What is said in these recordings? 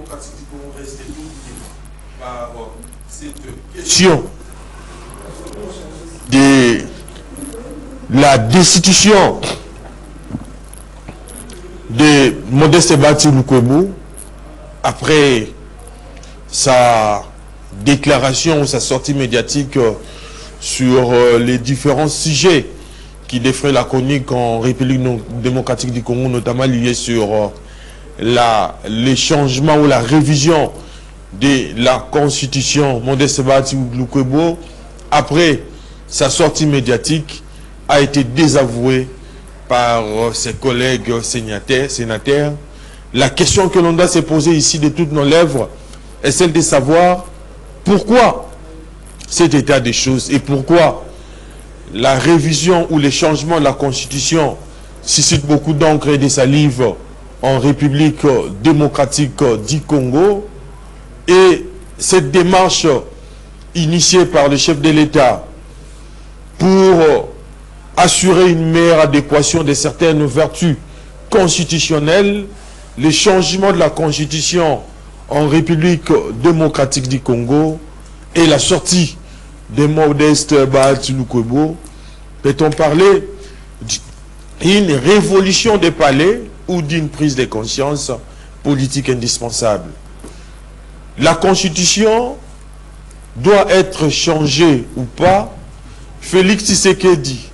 démocratique du Congo reste dominé par cette question de la destitution de Modeste Bati Lukwebo après sa déclaration ou sa sortie médiatique sur les différents sujets qui défraient la chronique en République démocratique du Congo, notamment liés sur les changements ou la révision de la constitution. Modeste Bati Lukwebo, après sa sortie médiatique, a été désavoué par ses collègues sénateurs. La question que l'on doit se poser ici de toutes nos lèvres est celle de savoir pourquoi cet état des choses et pourquoi la révision ou les changements de la Constitution suscitent beaucoup d'encre et de salive en République démocratique du Congo. Et cette démarche initiée par le chef de l'État pour assurer une meilleure adéquation de certaines vertus constitutionnelles, les changements de la Constitution en République démocratique du Congo et la sortie de Modeste Bati Lukwebo, peut-on parler d'une révolution des palais ou d'une prise de conscience politique indispensable? La Constitution doit être changée ou pas? Félix Tshisekedi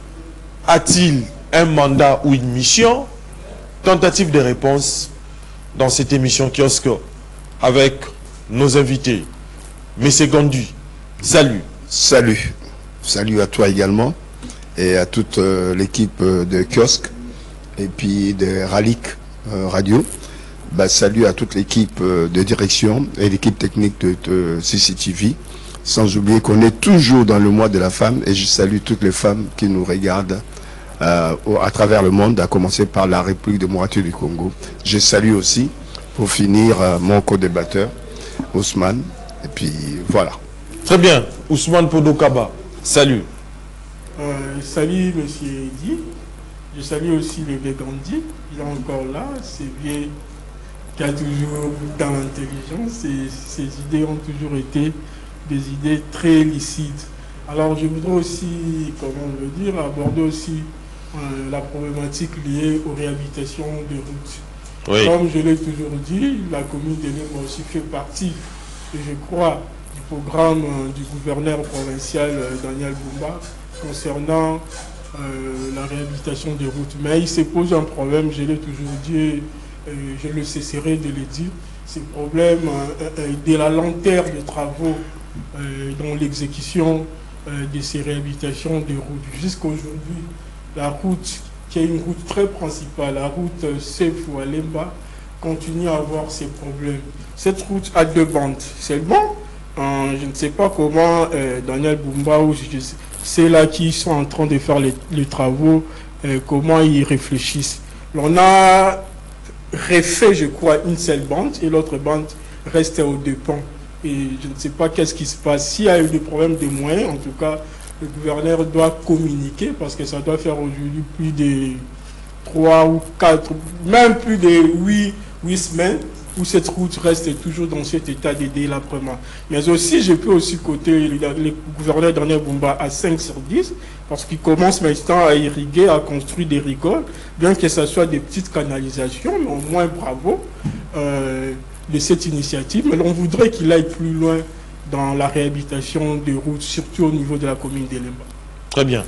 a-t-il un mandat ou une mission? Tentative de réponse dans cette émission kiosque avec nos invités. Monsieur Gandu, salut. Salut. Salut à toi également et à toute l'équipe de kiosque et puis de Ralik Radio. Salut à toute l'équipe de direction et l'équipe technique de CCTV. Sans oublier qu'on est toujours dans le mois de la femme et je salue toutes les femmes qui nous regardent à travers le monde, à commencer par la République démocratique du Congo. Je salue aussi, pour finir, mon co-débatteur, Ousmane. Et puis voilà. Très bien. Ousmane Podokaba, salut. Salut monsieur Eddy. Je salue aussi le Gandhi. Il est encore là. C'est bien qui a toujours dans l'intelligence. Ses idées ont toujours été des idées très lucides. Alors je voudrais aussi, comment le dire, aborder aussi la problématique liée aux réhabilitations de routes. Oui. Comme je l'ai toujours dit, la commune de Lemba aussi fait partie, je crois, du programme du gouverneur provincial Daniel Bumba concernant la réhabilitation des routes. Mais il se pose un problème, je l'ai toujours dit, je ne cesserai de le dire, c'est le problème de la lenteur des travaux dans l'exécution de ces réhabilitations de routes. Jusqu'aujourd'hui, la route, qui est une route très principale, la route Sefu à Lemba, continue à avoir ces problèmes. Cette route a 2 bandes. C'est bon. Je ne sais pas comment Daniel Bumba ou c'est là qui sont en train de faire les travaux, comment ils réfléchissent. On a refait, je crois, une seule bande et l'autre bande reste aux 2 pans. Et je ne sais pas qu'est-ce qui se passe. S'il y a eu des problèmes de moyens, en tout cas, le gouverneur doit communiquer parce que ça doit faire aujourd'hui plus de 3 ou 4, même plus de 8 semaines où cette route reste toujours dans cet état de délabrement. Mais aussi, je peux aussi coter le gouverneur Daniel Bumba à 5 sur 10 parce qu'il commence maintenant à irriguer, à construire des rigoles, bien que ce soit des petites canalisations, mais au moins bravo de cette initiative. Mais on voudrait qu'il aille plus loin dans la réhabilitation des routes, surtout au niveau de la commune de Lemba. Très bien.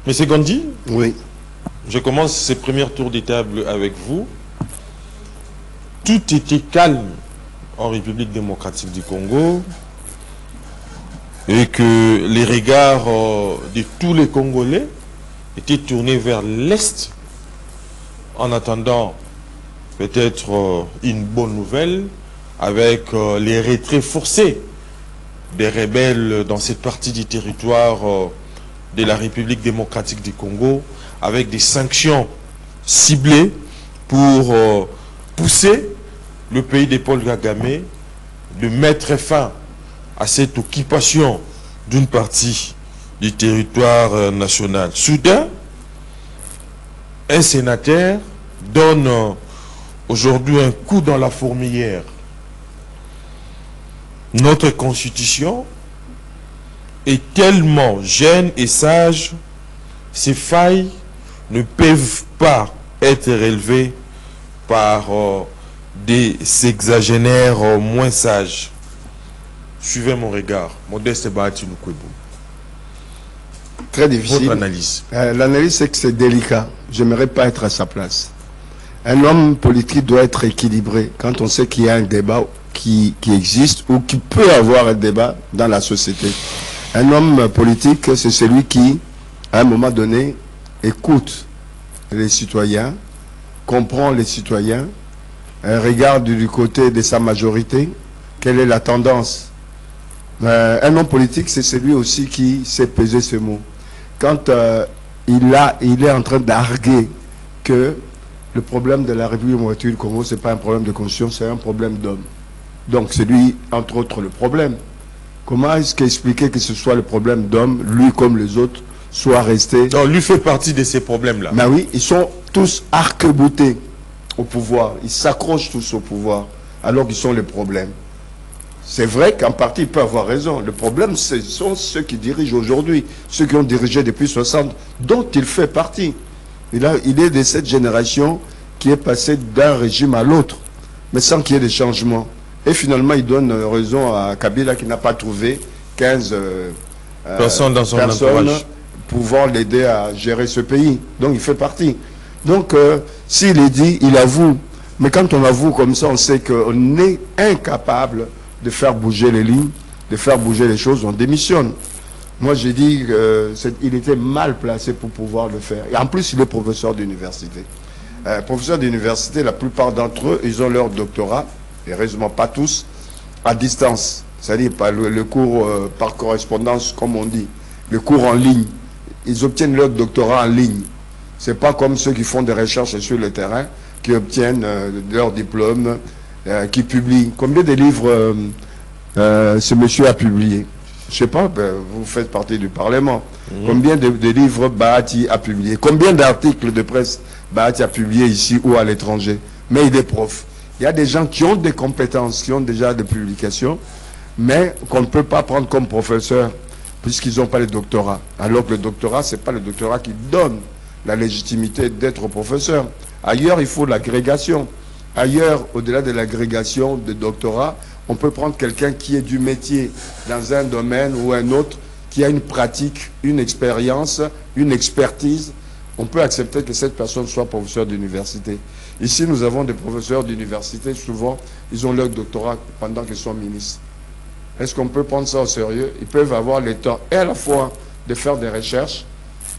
Monsieur Gandhi? Oui. Je commence ce premier tour de table avec vous. Tout était calme en République démocratique du Congo et que les regards de tous les Congolais étaient tournés vers l'Est en attendant peut-être une bonne nouvelle avec les retraits forcés des rebelles dans cette partie du territoire de la République démocratique du Congo, avec des sanctions ciblées pour pousser le pays de Paul Kagame de mettre fin à cette occupation d'une partie du territoire national. Soudain, un sénateur donne aujourd'hui un coup dans la fourmilière Notre constitution est tellement jeune et sage, ces failles ne peuvent pas être relevées par des sexagénaires moins sages. Suivez mon regard. Modeste Bahati Lukwebo. Très difficile. Votre analyse. L'analyse, c'est que c'est délicat. J'aimerais pas être à sa place. Un homme politique doit être équilibré quand on sait qu'il y a un débat qui existe ou qui peut avoir un débat dans la société. Un homme politique, c'est celui qui, à un moment donné, écoute les citoyens, comprend les citoyens, regarde du côté de sa majorité, quelle est la tendance. Un homme politique, c'est celui aussi qui sait peser ses mots. Quand il est en train d'arguer que le problème de la République démocratique du Congo, ce n'est pas un problème de conscience, c'est un problème d'homme. Donc c'est lui, entre autres, le problème. Comment est-ce qu'expliquer que ce soit le problème d'homme, lui comme les autres, soit resté... Non, lui fait partie de ces problèmes-là. Ben oui, ils sont tous arc-boutés au pouvoir. Ils s'accrochent tous au pouvoir, alors qu'ils sont les problèmes. C'est vrai qu'en partie, il peut avoir raison. Le problème, ce sont ceux qui dirigent aujourd'hui, ceux qui ont dirigé depuis 60, dont il fait partie. Il est de cette génération qui est passée d'un régime à l'autre, mais sans qu'il y ait de changements. Et finalement, il donne raison à Kabila qui n'a pas trouvé 15 personnes dans son entourage pouvant l'aider à gérer ce pays. Donc, il fait partie. Donc, s'il est dit, il avoue. Mais quand on avoue comme ça, on sait qu'on est incapable de faire bouger les lignes, de faire bouger les choses, on démissionne. Moi, j'ai dit qu'il était mal placé pour pouvoir le faire. Et en plus, il est professeur d'université. Professeur d'université, la plupart d'entre eux, ils ont leur doctorat, et heureusement pas tous, à distance. C'est-à-dire pas le cours par correspondance, comme on dit, le cours en ligne. Ils obtiennent leur doctorat en ligne. C'est pas comme ceux qui font des recherches sur le terrain, qui obtiennent leur diplôme, qui publient. Combien de livres ce monsieur a publié? Je sais pas, vous faites partie du Parlement. Combien de livres Bahati a publié? Combien d'articles de presse Bahati a publié ici ou à l'étranger? Mais il est prof. Il y a des gens qui ont des compétences, qui ont déjà des publications, mais qu'on ne peut pas prendre comme professeur, puisqu'ils n'ont pas le doctorat. Alors que le doctorat, ce n'est pas le doctorat qui donne la légitimité d'être professeur. Ailleurs, il faut l'agrégation. Ailleurs, au-delà de l'agrégation de doctorat, on peut prendre quelqu'un qui est du métier dans un domaine ou un autre, qui a une pratique, une expérience, une expertise. On peut accepter que cette personne soit professeur d'université. Ici, nous avons des professeurs d'université, souvent, ils ont leur doctorat pendant qu'ils sont ministres. Est-ce qu'on peut prendre ça au sérieux? Ils peuvent avoir le temps et à la fois de faire des recherches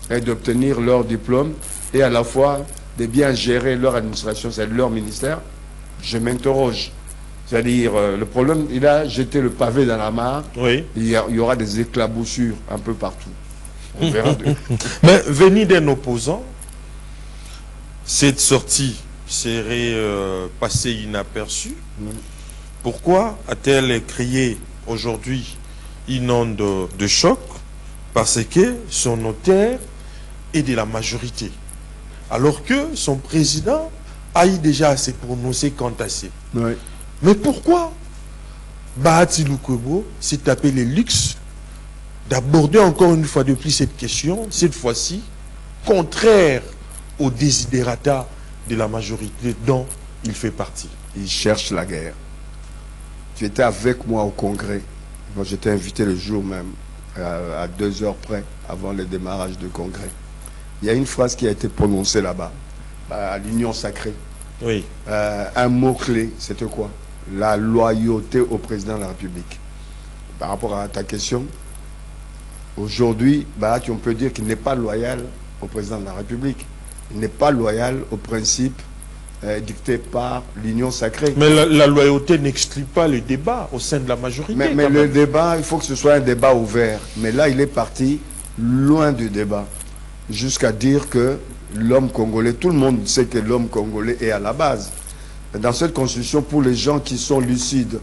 et d'obtenir leur diplôme et à la fois de bien gérer leur administration, c'est leur ministère. Je m'interroge. C'est-à-dire, le problème, il a jeté le pavé dans la mare. Oui. Il y aura des éclaboussures un peu partout. On verra. Mais venir d'un opposant, cette sortie serait passée inaperçue. Pourquoi a-t-elle créé aujourd'hui une onde de choc? Parce que son notaire est de la majorité. Alors que son président a eu déjà à se prononcer quant à ça. Oui. Mais pourquoi Bahati Lukwebo s'est tapé le luxe d'aborder encore une fois de plus cette question, cette fois-ci, contraire aux desiderata de la majorité dont il fait partie? Il cherche la guerre. Tu étais avec moi au Congrès. Moi, j'étais invité le jour même, à 2 heures près, avant le démarrage du Congrès. Il y a une phrase qui a été prononcée là-bas, à l'Union sacrée. Oui. Un mot-clé, c'était quoi? La loyauté au président de la République. Par rapport à ta question, aujourd'hui, Bahati, on peut dire qu'il n'est pas loyal au président de la République. Il n'est pas loyal aux principes dictés par l'Union sacrée. Mais la loyauté n'exclut pas le débat au sein de la majorité. Mais le débat, il faut que ce soit un débat ouvert. Mais là, il est parti loin du débat. Jusqu'à dire que l'homme congolais, tout le monde sait que l'homme congolais est à la base. Dans cette constitution, pour les gens qui sont lucides,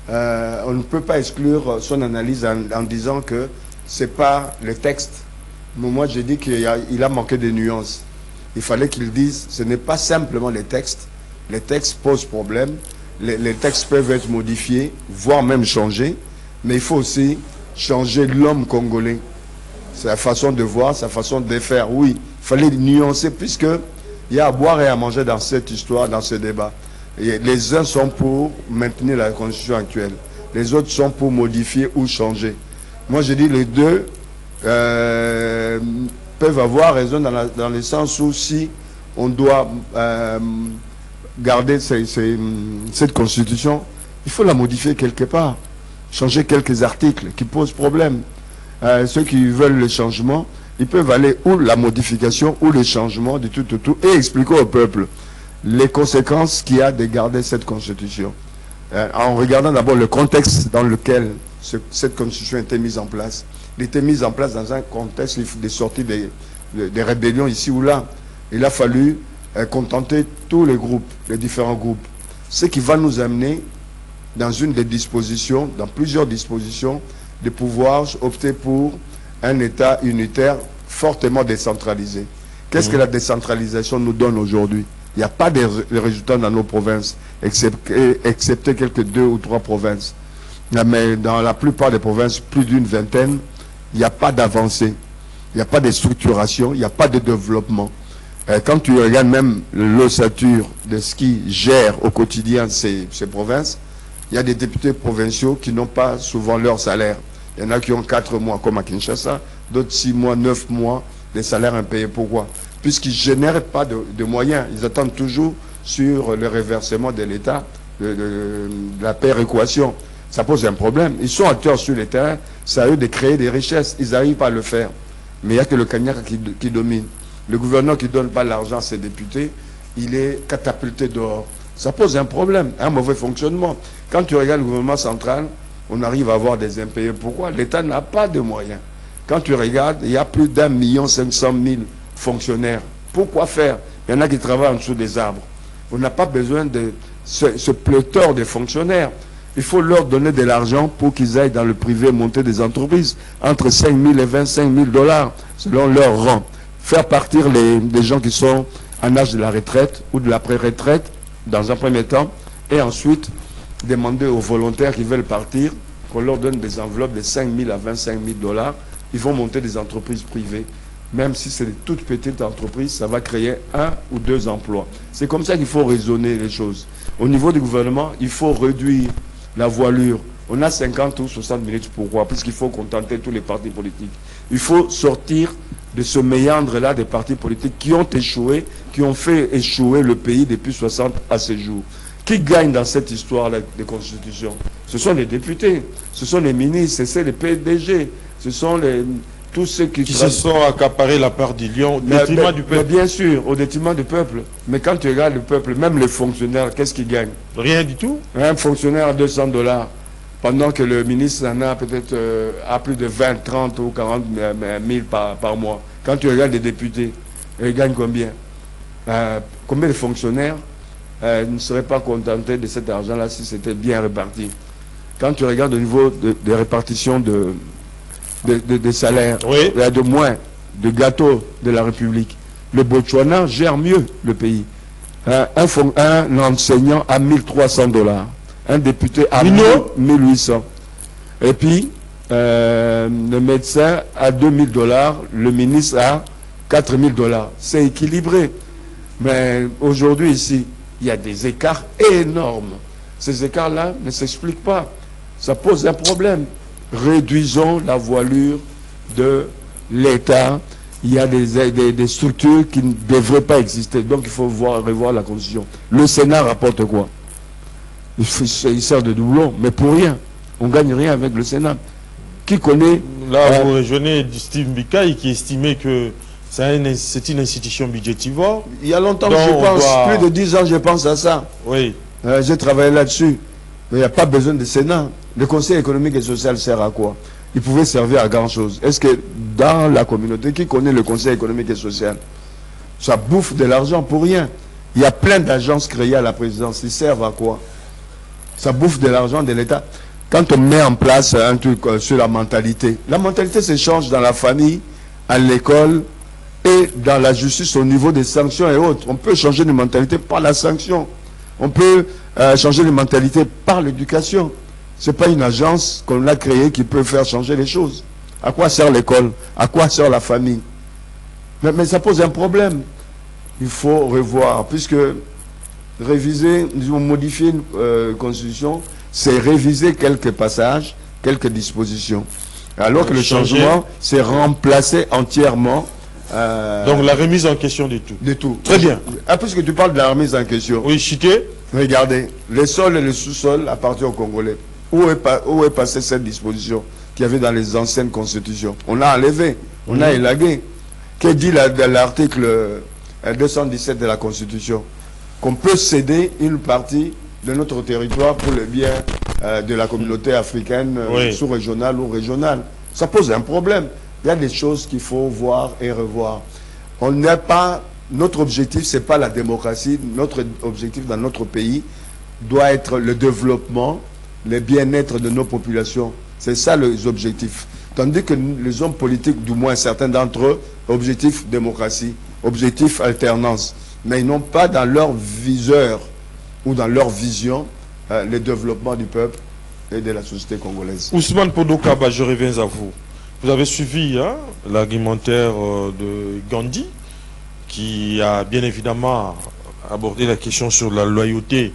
on ne peut pas exclure son analyse en disant que ce n'est pas le texte. Mais moi, j'ai dit qu'il a manqué de nuances. Il fallait qu'il dise, ce n'est pas simplement les textes. Les textes posent problème. Les textes peuvent être modifiés, voire même changés. Mais il faut aussi changer l'homme congolais. Sa façon de voir, sa façon de faire. Oui, il fallait nuancer puisque il y a à boire et à manger dans cette histoire, dans ce débat. Et les uns sont pour maintenir la constitution actuelle. Les autres sont pour modifier ou changer. Moi, je dis les deux peuvent avoir raison dans le sens où si on doit garder cette constitution, il faut la modifier quelque part. Changer quelques articles qui posent problème. Ceux qui veulent le changement, ils peuvent aller ou la modification ou le changement du tout et expliquer au peuple les conséquences qu'il y a de garder cette constitution. En regardant d'abord le contexte dans lequel cette constitution a été mise en place. Elle a été mise en place dans un contexte des sorties des rébellions ici ou là. Il a fallu contenter tous les groupes, les différents groupes. Ce qui va nous amener dans une des dispositions, dans plusieurs dispositions, de pouvoir opter pour un État unitaire fortement décentralisé. Qu'est-ce que la décentralisation nous donne aujourd'hui? Il n'y a pas de résultats dans nos provinces, excepté quelques 2 ou 3 provinces. Mais dans la plupart des provinces, plus d'une vingtaine, il n'y a pas d'avancée, il n'y a pas de structuration, il n'y a pas de développement. Quand tu regardes même l'ossature de ce qui gère au quotidien ces provinces, il y a des députés provinciaux qui n'ont pas souvent leur salaire. Il y en a qui ont 4 mois, comme à Kinshasa, d'autres 6 mois, 9 mois, des salaires impayés. Pourquoi? Puisqu'ils ne génèrent pas de moyens. Ils attendent toujours sur le réversement de l'État, de la péréquation. Ça pose un problème. Ils sont acteurs sur le terrain, c'est à eux de créer des richesses. Ils n'arrivent pas à le faire. Mais il n'y a que le Kanyaka qui domine. Le gouverneur qui ne donne pas l'argent à ses députés, il est catapulté dehors. Ça pose un problème, un mauvais fonctionnement. Quand tu regardes le gouvernement central, on arrive à avoir des impayés. Pourquoi? L'État n'a pas de moyens. Quand tu regardes, il y a plus d'1 500 000 fonctionnaires. Pourquoi faire? Il y en a qui travaillent en dessous des arbres. On n'a pas besoin de ce pléthore de fonctionnaires. Il faut leur donner de l'argent pour qu'ils aillent dans le privé monter des entreprises entre 5 000 et 25 000 $ selon leur rang. Faire partir les gens qui sont en âge de la retraite ou de la pré-retraite dans un premier temps et ensuite demander aux volontaires qui veulent partir qu'on leur donne des enveloppes de 5 000 à 25 000 $. Ils vont monter des entreprises privées. Même si c'est de toutes petites entreprises, ça va créer 1 ou 2 emplois. C'est comme ça qu'il faut raisonner les choses. Au niveau du gouvernement, il faut réduire la voilure. On a 50 ou 60 minutes. Pourquoi? Puisqu'il faut contenter tous les partis politiques. Il faut sortir de ce méandre-là des partis politiques qui ont échoué, qui ont fait échouer le pays depuis 60 à ce jour. Qui gagne dans cette histoire-là de constitution? Ce sont les députés, ce sont les ministres, c'est les PDG, ce sont tous ceux qui se sont accaparés la part du lion au détriment du peuple. Bien sûr, au détriment du peuple. Mais quand tu regardes le peuple, même les fonctionnaires, qu'est-ce qu'ils gagnent? Rien du tout. Un fonctionnaire à 200 $, pendant que le ministre en a peut-être à plus de 20, 30 ou 40 000 par mois. Quand tu regardes les députés, ils gagnent combien? Combien de fonctionnaires ne seraient pas contentés de cet argent-là si c'était bien réparti? Quand tu regardes au niveau de répartition de salaires, oui, de moins, de gâteaux de la République, le Botswana gère mieux le pays. Un enseignant à 1 300 $. Un député à 1 800. Et puis, le médecin à 2 000 $, le ministre à 4 000 $. C'est équilibré. Mais aujourd'hui, ici, il y a des écarts énormes. Ces écarts-là ne s'expliquent pas. Ça pose un problème. Réduisons la voilure de l'État. Il y a des structures qui ne devraient pas exister. Donc, il faut revoir la Constitution. Le Sénat rapporte quoi? Il sert de doublon, mais pour rien. On ne gagne rien avec le Sénat. Qui connaît... Là, vous rejoignez Steve Mbikaï qui estimait que c'est une institution budgétivore. Il y a longtemps que je pense, plus de 10 ans, je pense à ça. Oui. J'ai travaillé là-dessus. Mais il n'y a pas besoin de Sénat. Le Conseil économique et social sert à quoi? Il pouvait servir à grand-chose. Est-ce que dans la communauté, qui connaît le Conseil économique et social? Ça bouffe de l'argent pour rien. Il y a plein d'agences créées à la présidence. Ils servent à quoi? Ça bouffe de l'argent de l'État. Quand on met en place un truc sur la mentalité s'échange dans la famille, à l'école et dans la justice au niveau des sanctions et autres. On peut changer de mentalité par la sanction. On peut changer de mentalité par l'éducation. Ce n'est pas une agence qu'on a créée qui peut faire changer les choses. À quoi sert l'école? À quoi sert la famille? Mais ça pose un problème. Il faut revoir, puisque réviser, modifier une constitution, c'est réviser quelques passages, quelques dispositions. Alors que le changement, c'est remplacer entièrement... donc la remise en question de tout. De tout. Très bien. Puisque tu parles de la remise en question. Oui, Chiquet. Regardez, les sols et le sous-sol appartiennent aux Congolais. Où est passée cette disposition qu'il y avait dans les anciennes constitutions? On a enlevé, on a élagué. Que dit l'article 217 de la Constitution? Qu'on peut céder une partie de notre territoire pour le bien de la communauté africaine sous-régionale ou régionale. Ça pose un problème. Il y a des choses qu'il faut voir et revoir. On n'est pas... Notre objectif, ce n'est pas la démocratie. Notre objectif dans notre pays doit être le développement, le bien-être de nos populations. C'est ça les objectifs. Tandis que les hommes politiques, du moins certains d'entre eux, objectif démocratie, objectif alternance. Mais ils n'ont pas dans leur viseur ou dans leur vision le développement du peuple et de la société congolaise. Ousmane Podokaba, je reviens à vous. Vous avez suivi l'argumentaire de Gandhi, qui a bien évidemment abordé la question sur la loyauté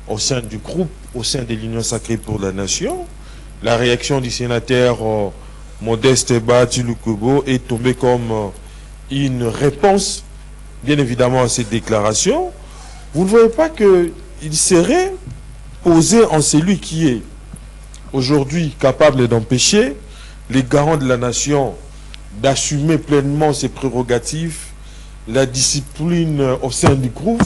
au sein du groupe, au sein de l'Union sacrée pour la nation. La réaction du sénateur Modeste Bahati Lukwebo est tombée comme une réponse, bien évidemment, à cette déclaration. Vous ne voyez pas qu'il serait posé en celui qui est aujourd'hui capable d'empêcher les garants de la nation d'assumer pleinement ses prérogatives, la discipline au sein du groupe,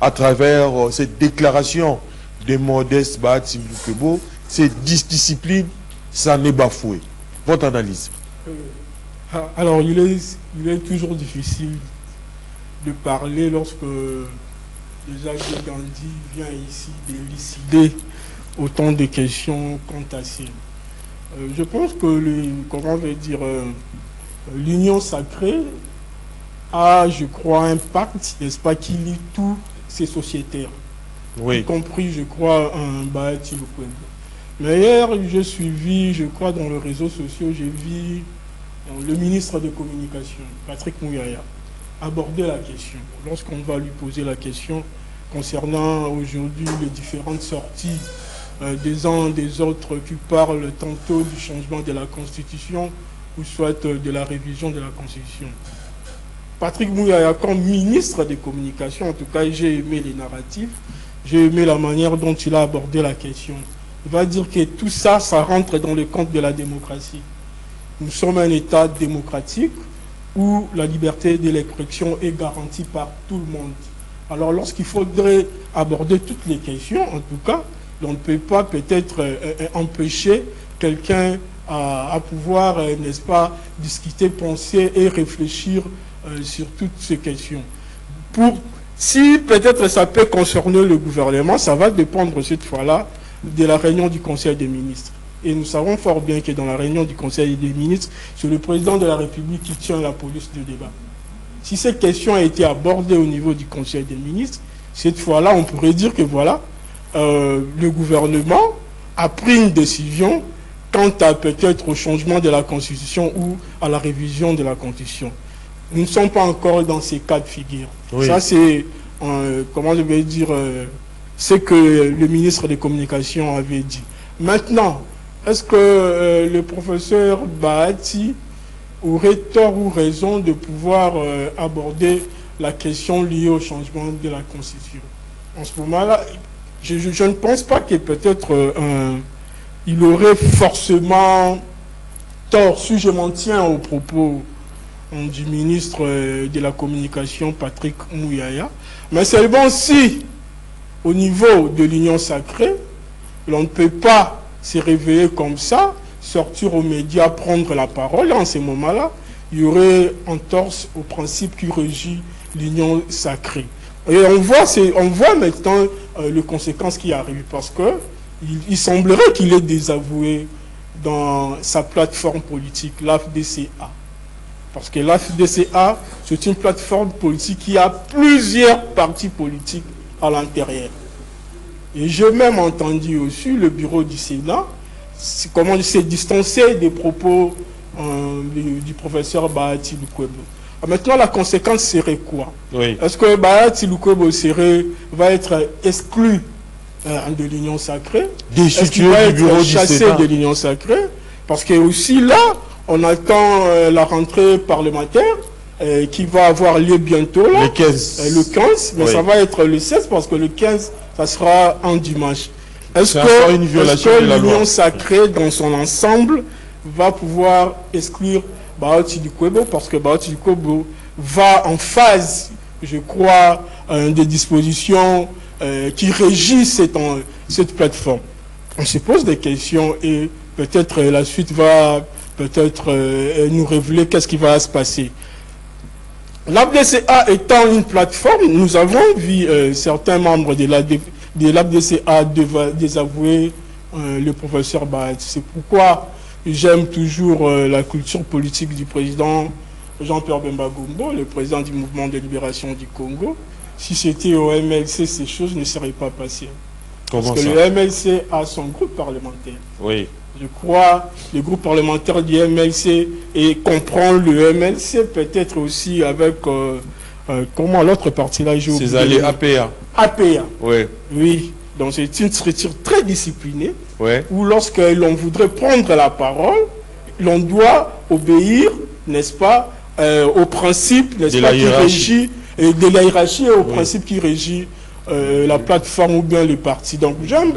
à travers cette déclaration de Modeste Bahati Lukwebo, cette discipline, ça n'est bafoué. Votre analyse? Alors, il est toujours difficile de parler lorsque Jacques Gandhi vient ici d'élucider autant de questions quantassières. Je pense que l'union sacrée a, je crois, un pacte, n'est-ce pas, qui lie tous ces sociétaires. Oui. Y compris, je crois, un Bahati Lukwebo. Mais hier, j'ai suivi, je crois, dans les réseaux sociaux, j'ai vu le ministre des Communications, Patrick Mouyaya, aborder la question. Lorsqu'on va lui poser la question concernant aujourd'hui les différentes sorties des uns des autres qui parlent tantôt du changement de la Constitution ou soit de la révision de la Constitution. Patrick Mouyaya, comme ministre des Communications, en tout cas, j'ai aimé les narratifs, j'ai aimé la manière dont il a abordé la question. Il va dire que tout ça, ça rentre dans le compte de la démocratie. Nous sommes un État démocratique où la liberté de l'expression est garantie par tout le monde. Alors lorsqu'il faudrait aborder toutes les questions, en tout cas, on ne peut pas peut-être empêcher quelqu'un à pouvoir, n'est-ce pas, discuter, penser et réfléchir sur toutes ces questions. Si peut-être ça peut concerner le gouvernement, ça va dépendre cette fois-là de la réunion du Conseil des ministres. Et nous savons fort bien que dans la réunion du Conseil des ministres, c'est le président de la République qui tient la police de débat. Si cette question a été abordée au niveau du Conseil des ministres, cette fois-là, on pourrait dire que voilà, le gouvernement a pris une décision quant à peut-être au changement de la Constitution ou à la révision de la Constitution. Nous ne sommes pas encore dans ces cas de figure. Oui. Ça, c'est, comment je vais dire, ce que le ministre des Communications avait dit. Maintenant, est-ce que le professeur Bahati aurait tort ou raison de pouvoir aborder la question liée au changement de la Constitution? En ce moment-là, je ne pense pas que peut-être il aurait forcément tort, si je m'en tiens aux propos du ministre de la Communication, Patrick Mouyaya. Mais seulement si, au niveau de l'Union sacrée, l'on ne peut pas se réveiller comme ça, sortir aux médias, prendre la parole. En ce moment-là, il y aurait entorse au principe qui régit l'Union sacrée. Et on voit maintenant les conséquences qui arrivent, parce que il semblerait qu'il ait désavoué dans sa plateforme politique, l'AFDCA. Parce que l'AFDCA, c'est une plateforme politique qui a plusieurs partis politiques à l'intérieur. Et j'ai même entendu aussi le bureau du Sénat, comment il s'est distancé des propos du professeur Bahati Lukwebo. Maintenant, la conséquence serait quoi? Oui. Est-ce que Bahati Lukwebo va être exclu de l'Union sacrée? Est-ce qu'il va être chassé de l'Union sacrée? Parce que aussi là, on attend la rentrée parlementaire qui va avoir lieu bientôt. Là, le 15. Le 15, mais oui. Ça va être le 16 parce que le 15, ça sera un dimanche. Est-ce que l'Union sacrée dans son ensemble va pouvoir exclure Bahati Lukwebo? Parce que Bahati Lukwebo va en phase, je crois, des dispositions qui régissent cette plateforme. On se pose des questions et peut-être la suite va peut-être nous révéler qu'est-ce qui va se passer. L'ABDCA étant une plateforme, nous avons vu certains membres de l'ABDCA désavouer le professeur Bahati. C'est pourquoi j'aime toujours la culture politique du président Jean-Pierre Bemba Gombo, le président du mouvement de libération du Congo. Si c'était au MLC, ces choses ne seraient pas passées. Parce que le MLC a son groupe parlementaire. Oui. Je crois le groupe parlementaire du MLC et comprend le MLC peut-être aussi avec comment l'autre partie là j'ai oublié. C'est allé APA. APA. Oui. Oui. Donc c'est une structure très disciplinée. Oui. Où lorsque l'on voudrait prendre la parole, l'on doit obéir, n'est-ce pas, au principe, n'est-ce pas, qui régit de la hiérarchie et au principe qui régit la plateforme ou bien le parti. Donc j'aime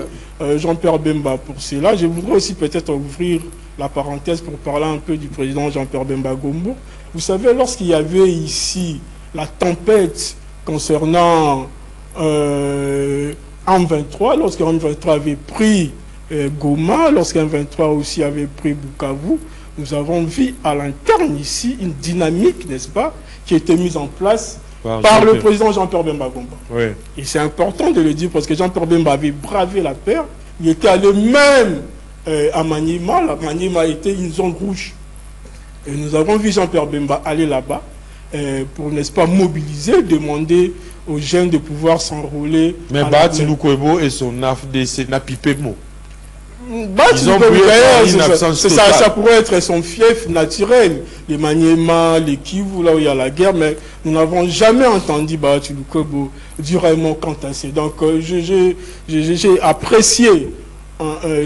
Jean-Pierre Bemba pour cela. Je voudrais aussi peut-être ouvrir la parenthèse pour parler un peu du président Jean-Pierre Bemba Gombo. Vous savez, lorsqu'il y avait ici la tempête concernant M23, lorsque M23 avait pris Goma, lorsque M23 aussi avait pris Bukavu, nous avons vu à l'interne ici une dynamique, n'est-ce pas, qui a été mise en place par le président Jean-Pierre Bemba Gomba. Oui. Et c'est important de le dire parce que Jean-Pierre Bemba avait bravé la peur. Il était allé même à Maniema. La Maniema était une zone rouge. Et nous avons vu Jean-Pierre Bemba aller là-bas pour, n'est-ce pas, mobiliser, demander aux jeunes de pouvoir s'enrôler. Mais Bahati Lukwebo et son AFDC n'a pipé mot. Ça pourrait être son fief naturel, les Maniema, les Kivu, là où il y a la guerre, mais nous n'avons jamais entendu Bahati Lukwebo dire un mot quant à ça. Donc j'ai apprécié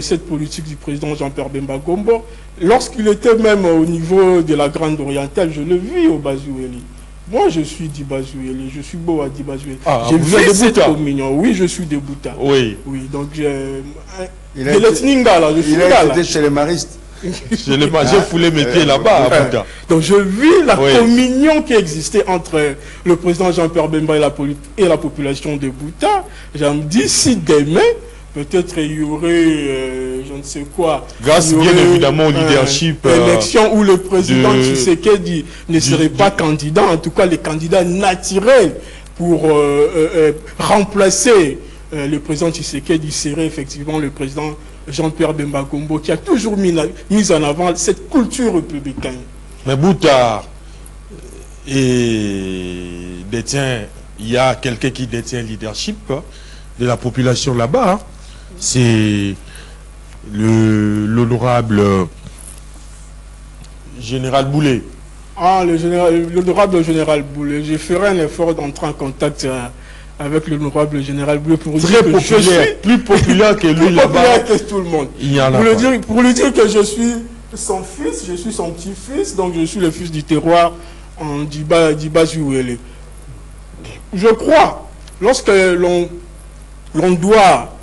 cette politique du président Jean-Pierre Bemba Gombo. Lorsqu'il était même au niveau de la Grande Orientale, je l'ai vu au Bazoueli. Moi, je suis d'Ibazoueli, je suis beau à d'Ibazoueli. J'ai vu cette communion. Oui, je suis de Bouta. Oui. Oui, donc il a été chez les maristes. J'ai foulé mes pieds là-bas à Bouta. Donc, je vis la communion qui existait entre le président Jean-Pierre Bemba et la population de Bouta. Je me dis, si demain, peut-être il y aurait, je ne sais quoi. Grâce bien évidemment au leadership. Élection où le président Tshisekedi ne serait pas candidat, en tout cas les candidats naturels pour remplacer le président Tshisekedi serait effectivement le président Jean-Pierre Bemba Gombo qui a toujours mis en avant cette culture républicaine. Mais Bouta, il y a quelqu'un qui détient le leadership de la population là-bas. C'est l'honorable général Boulet. Ah, l'honorable général Boulet. Je ferai un effort d'entrer en contact avec l'honorable général Boulet pour dire que je suis plus populaire que lui là-bas. Que tout le monde. Il y en a pour lui dire que je suis son fils, je suis son petit-fils, donc je suis le fils du terroir en Dibazouele. Je crois, lorsque l'on doit,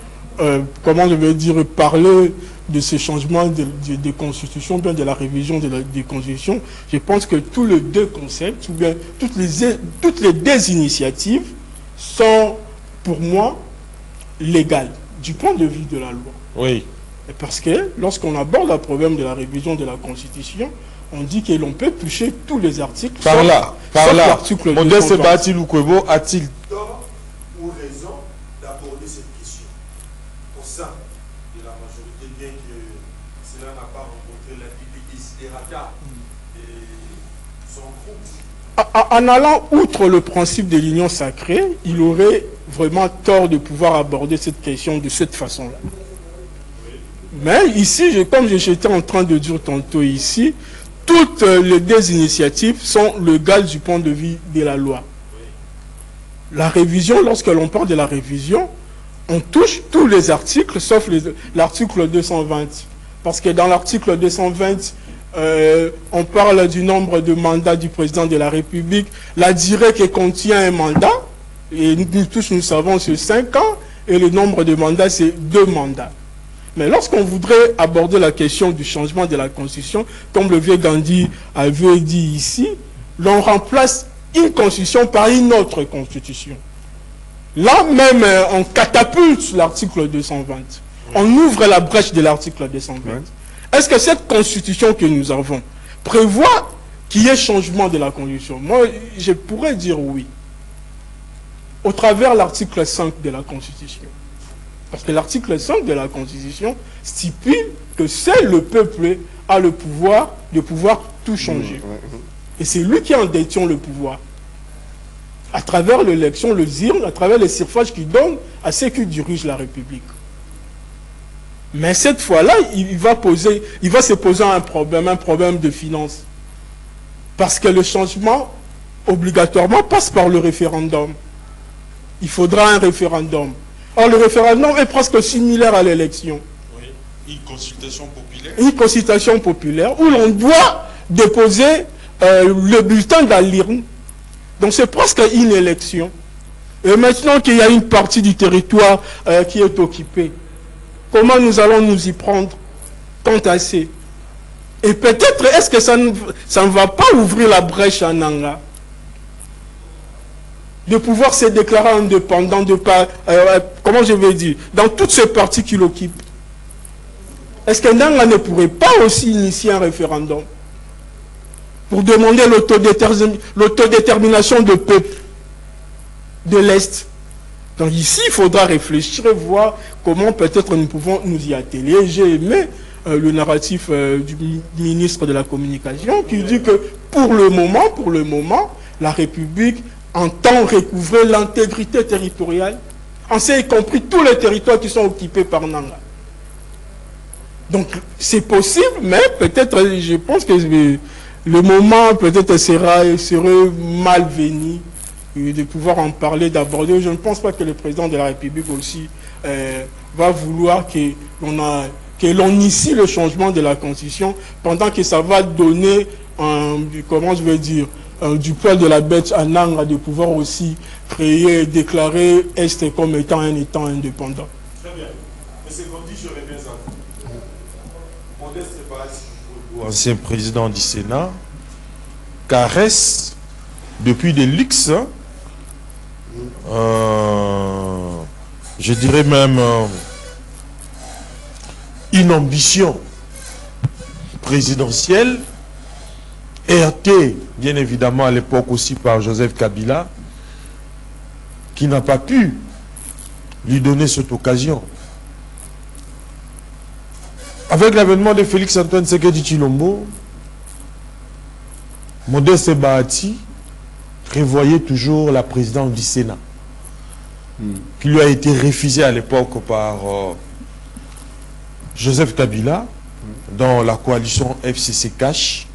comment je vais dire, parler de ces changements de constitution, bien de la révision des constitutions, je pense que tous les deux concepts, ou bien toutes les deux initiatives sont, pour moi, légales, du point de vue de la loi. Oui. Parce que lorsqu'on aborde le problème de la révision de la constitution, on dit que l'on peut toucher tous les articles. Par là. Modeste Bahati Lukwebo a-t-il tort ou raison d'aborder cette question? Pour ça, de la majorité, bien que cela n'a pas rencontré la désidérata de son groupe. En allant outre le principe de l'union sacrée, il aurait vraiment tort de pouvoir aborder cette question de cette façon-là. Mais ici, comme j'étais en train de dire tantôt ici, toutes les deux initiatives sont légales du point de vue de la loi. La révision, lorsque l'on parle de la révision, on touche tous les articles, sauf l'article 220. Parce que dans l'article 220, on parle du nombre de mandats du président de la République, la durée qui contient un mandat, et nous tous nous savons c'est 5 ans, et le nombre de mandats c'est 2 mandats. Mais lorsqu'on voudrait aborder la question du changement de la Constitution, comme le vieux Gandhi avait dit ici, l'on remplace une Constitution par une autre Constitution. Là même, on catapulte l'article 220. On ouvre la brèche de l'article 220. Est-ce que cette Constitution que nous avons prévoit qu'il y ait changement de la Constitution? Moi, je pourrais dire oui. Au travers de l'article 5 de la Constitution. Parce que l'article 5 de la Constitution stipule que seul le peuple a le pouvoir de pouvoir tout changer. Et c'est lui qui en détient le pouvoir. À travers l'élection, le ZIRN, à travers les suffrages qu'il donne à ceux qui dirigent la République. Mais cette fois-là, il va se poser un problème de finances. Parce que le changement, obligatoirement, passe par le référendum. Il faudra un référendum. Or, le référendum est presque similaire à l'élection. Oui, une consultation populaire. Une consultation populaire où l'on doit déposer le bulletin d'Alirn. Donc, c'est presque une élection. Et maintenant qu'il y a une partie du territoire qui est occupée, comment nous allons nous y prendre quant à ces? Et peut-être, est-ce que ça ne va pas ouvrir la brèche à Nanga de pouvoir se déclarer indépendant de pas, comment je vais dire, dans toutes ces parties qu'il occupe? Est-ce que Nanga ne pourrait pas aussi initier un référendum pour demander l'autodétermination du peuple de l'Est? Donc ici, il faudra réfléchir et voir comment peut-être nous pouvons nous y atteler. J'ai aimé le narratif du ministre de la Communication qui dit que pour le moment, la République entend recouvrer l'intégrité territoriale, en ce y compris tous les territoires qui sont occupés par Nanga. Donc c'est possible, mais peut-être, je pense que le moment peut-être serait malvenu de pouvoir en parler, d'aborder. Je ne pense pas que le président de la République aussi va vouloir que l'on initie le changement de la Constitution pendant que ça va donner, comment je vais dire, du poil de la bête à Nanga de pouvoir aussi créer et déclarer Est comme étant un État indépendant. Très bien. Mais c'est comme dit, je reviens à vous. Modeste Baassi, ancien président du Sénat, caresse depuis des luxes, je dirais même une ambition présidentielle, heurtée bien évidemment à l'époque aussi par Joseph Kabila, qui n'a pas pu lui donner cette occasion. Avec l'avènement de Félix Antoine Tshisekedi Tshilombo, Modeste Baassi prévoyait toujours la présidence du Sénat, qui lui a été refusée à l'époque par Joseph Kabila dans la coalition FCC Cash.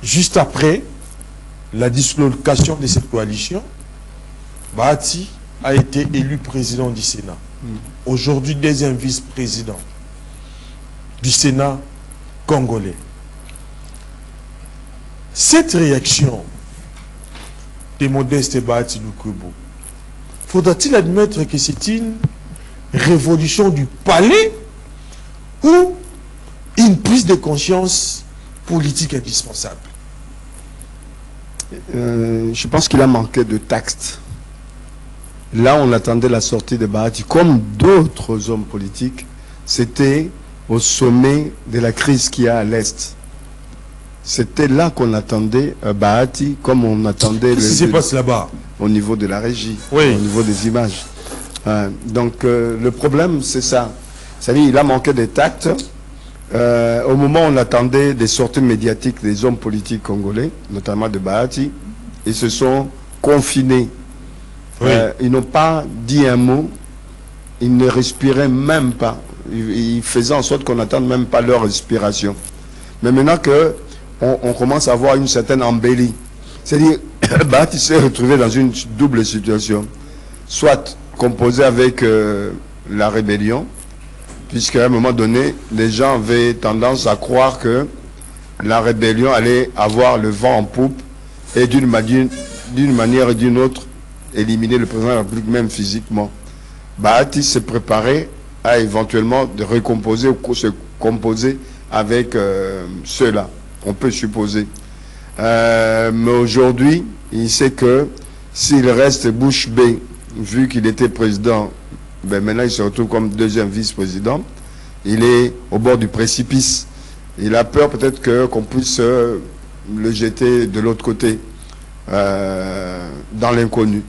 Juste après la dislocation de cette coalition, Baassi a été élu président du Sénat. Aujourd'hui, deuxième vice-président du Sénat congolais. Cette réaction de Modeste Baassi Lukwebo, faudra-t-il admettre que c'est une révolution du palais ou une prise de conscience politique indispensable? Je pense qu'il a manqué de tact. Là, on attendait la sortie de Baassi. Comme d'autres hommes politiques, c'était au sommet de la crise qu'il y a à l'Est. C'était là qu'on attendait Baassi, comme on attendait... Qu'est-ce qui se passe là-bas? Au niveau de la régie, oui. Au niveau des images. Donc, le problème, c'est ça. C'est-à-dire, il a manqué de tact. Au moment où on attendait des sorties médiatiques des hommes politiques congolais, notamment de Baassi, ils se sont confinés Oui. Ils n'ont pas dit un mot, ils ne respiraient même pas. Ils faisaient en sorte qu'on n'attende même pas leur respiration. Mais maintenant que on commence à avoir une certaine embellie, c'est-à-dire, Bahati s'est retrouvé dans une double situation. Soit composé avec la rébellion, puisqu'à un moment donné, les gens avaient tendance à croire que la rébellion allait avoir le vent en poupe et d'une manière ou d'une autre éliminer le président de la République, même physiquement. Bahati s'est préparé à éventuellement de recomposer ou se composer avec ceux-là, on peut supposer. Mais aujourd'hui, il sait que s'il reste bouche bée, vu qu'il était président, ben maintenant il se retrouve comme deuxième vice-président, il est au bord du précipice. Il a peur peut-être qu'on puisse le jeter de l'autre côté, dans l'inconnu.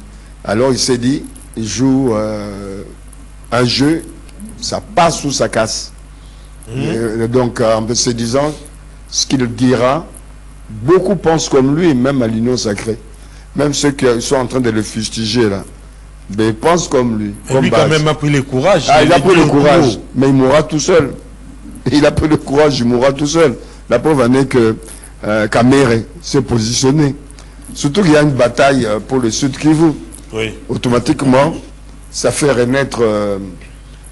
Alors il s'est dit, il joue un jeu, ça passe ou ça casse. Donc en se disant, ce qu'il dira, beaucoup pensent comme lui, même à l'Union sacrée. Même ceux qui sont en train de le fustiger là, mais ils pensent comme lui. Et lui quand même a pris le courage. Il a pris le courage, mais il mourra tout seul. Il a pris le courage, il mourra tout seul. La preuve en est que Kamere s'est positionné. Surtout qu'il y a une bataille pour le Sud Kivu. Oui. Automatiquement, ça fait renaître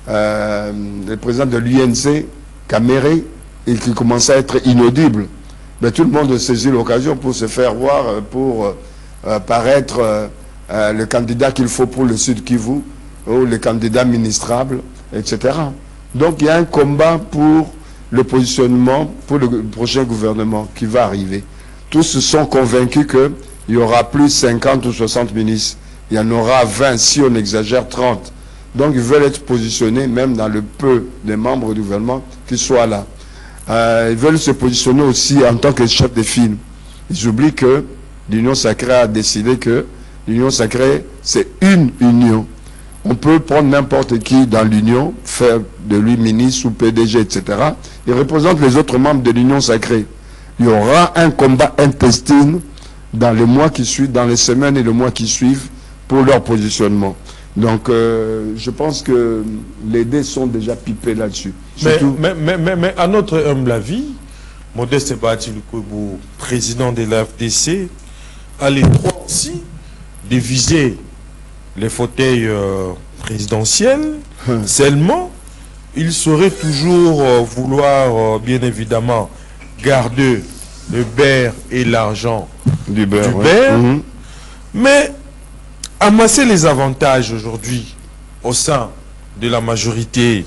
le président de l'UNC, Kamere, et qui commence à être inaudible. Mais tout le monde saisit l'occasion pour se faire voir, pour paraître le candidat qu'il faut pour le Sud Kivu, ou le candidat ministrable, etc. Donc il y a un combat pour le positionnement, pour le prochain gouvernement qui va arriver. Tous se sont convaincus qu'il y aura plus 50 ou 60 ministres. Il y en aura 20, si on exagère 30. Donc ils veulent être positionnés, même dans le peu des membres du gouvernement qui soient là. Ils veulent se positionner aussi en tant que chef de file. Ils oublient que l'Union sacrée a décidé que l'Union sacrée, c'est une union. On peut prendre n'importe qui dans l'Union, faire de lui ministre ou PDG, etc. Il représente les autres membres de l'Union sacrée. Il y aura un combat intestin dans les mois qui suivent, dans les semaines et les mois qui suivent pour leur positionnement. Donc, je pense que les dés sont déjà pipés là-dessus. Mais à notre humble avis, Modeste Bahati Lukwebo, président de la FDC, a les droits aussi de viser les fauteuils présidentiels. Seulement, il saurait toujours vouloir, bien évidemment, garder le beurre et l'argent du beurre. Ouais. Mais amasser les avantages aujourd'hui au sein de la majorité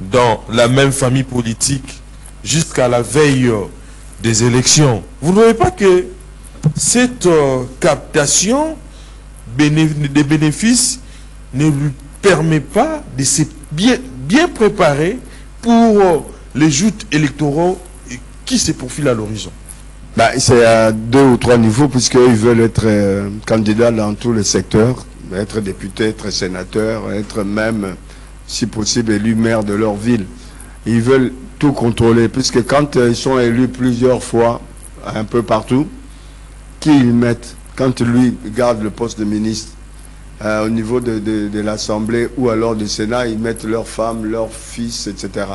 dans la même famille politique jusqu'à la veille des élections. Vous ne voyez pas que cette captation des bénéfices ne lui permet pas de se bien préparer pour les joutes électoraux qui se profilent à l'horizon? C'est à 2 ou 3 niveaux, puisqu'ils veulent être candidats dans tous les secteurs, être députés, être sénateurs, être même, si possible, élus maire de leur ville. Ils veulent tout contrôler, puisque quand ils sont élus plusieurs fois, un peu partout, qui ils mettent? Quand lui garde le poste de ministre, au niveau de l'Assemblée ou alors du Sénat, ils mettent leurs femmes, leurs fils, etc.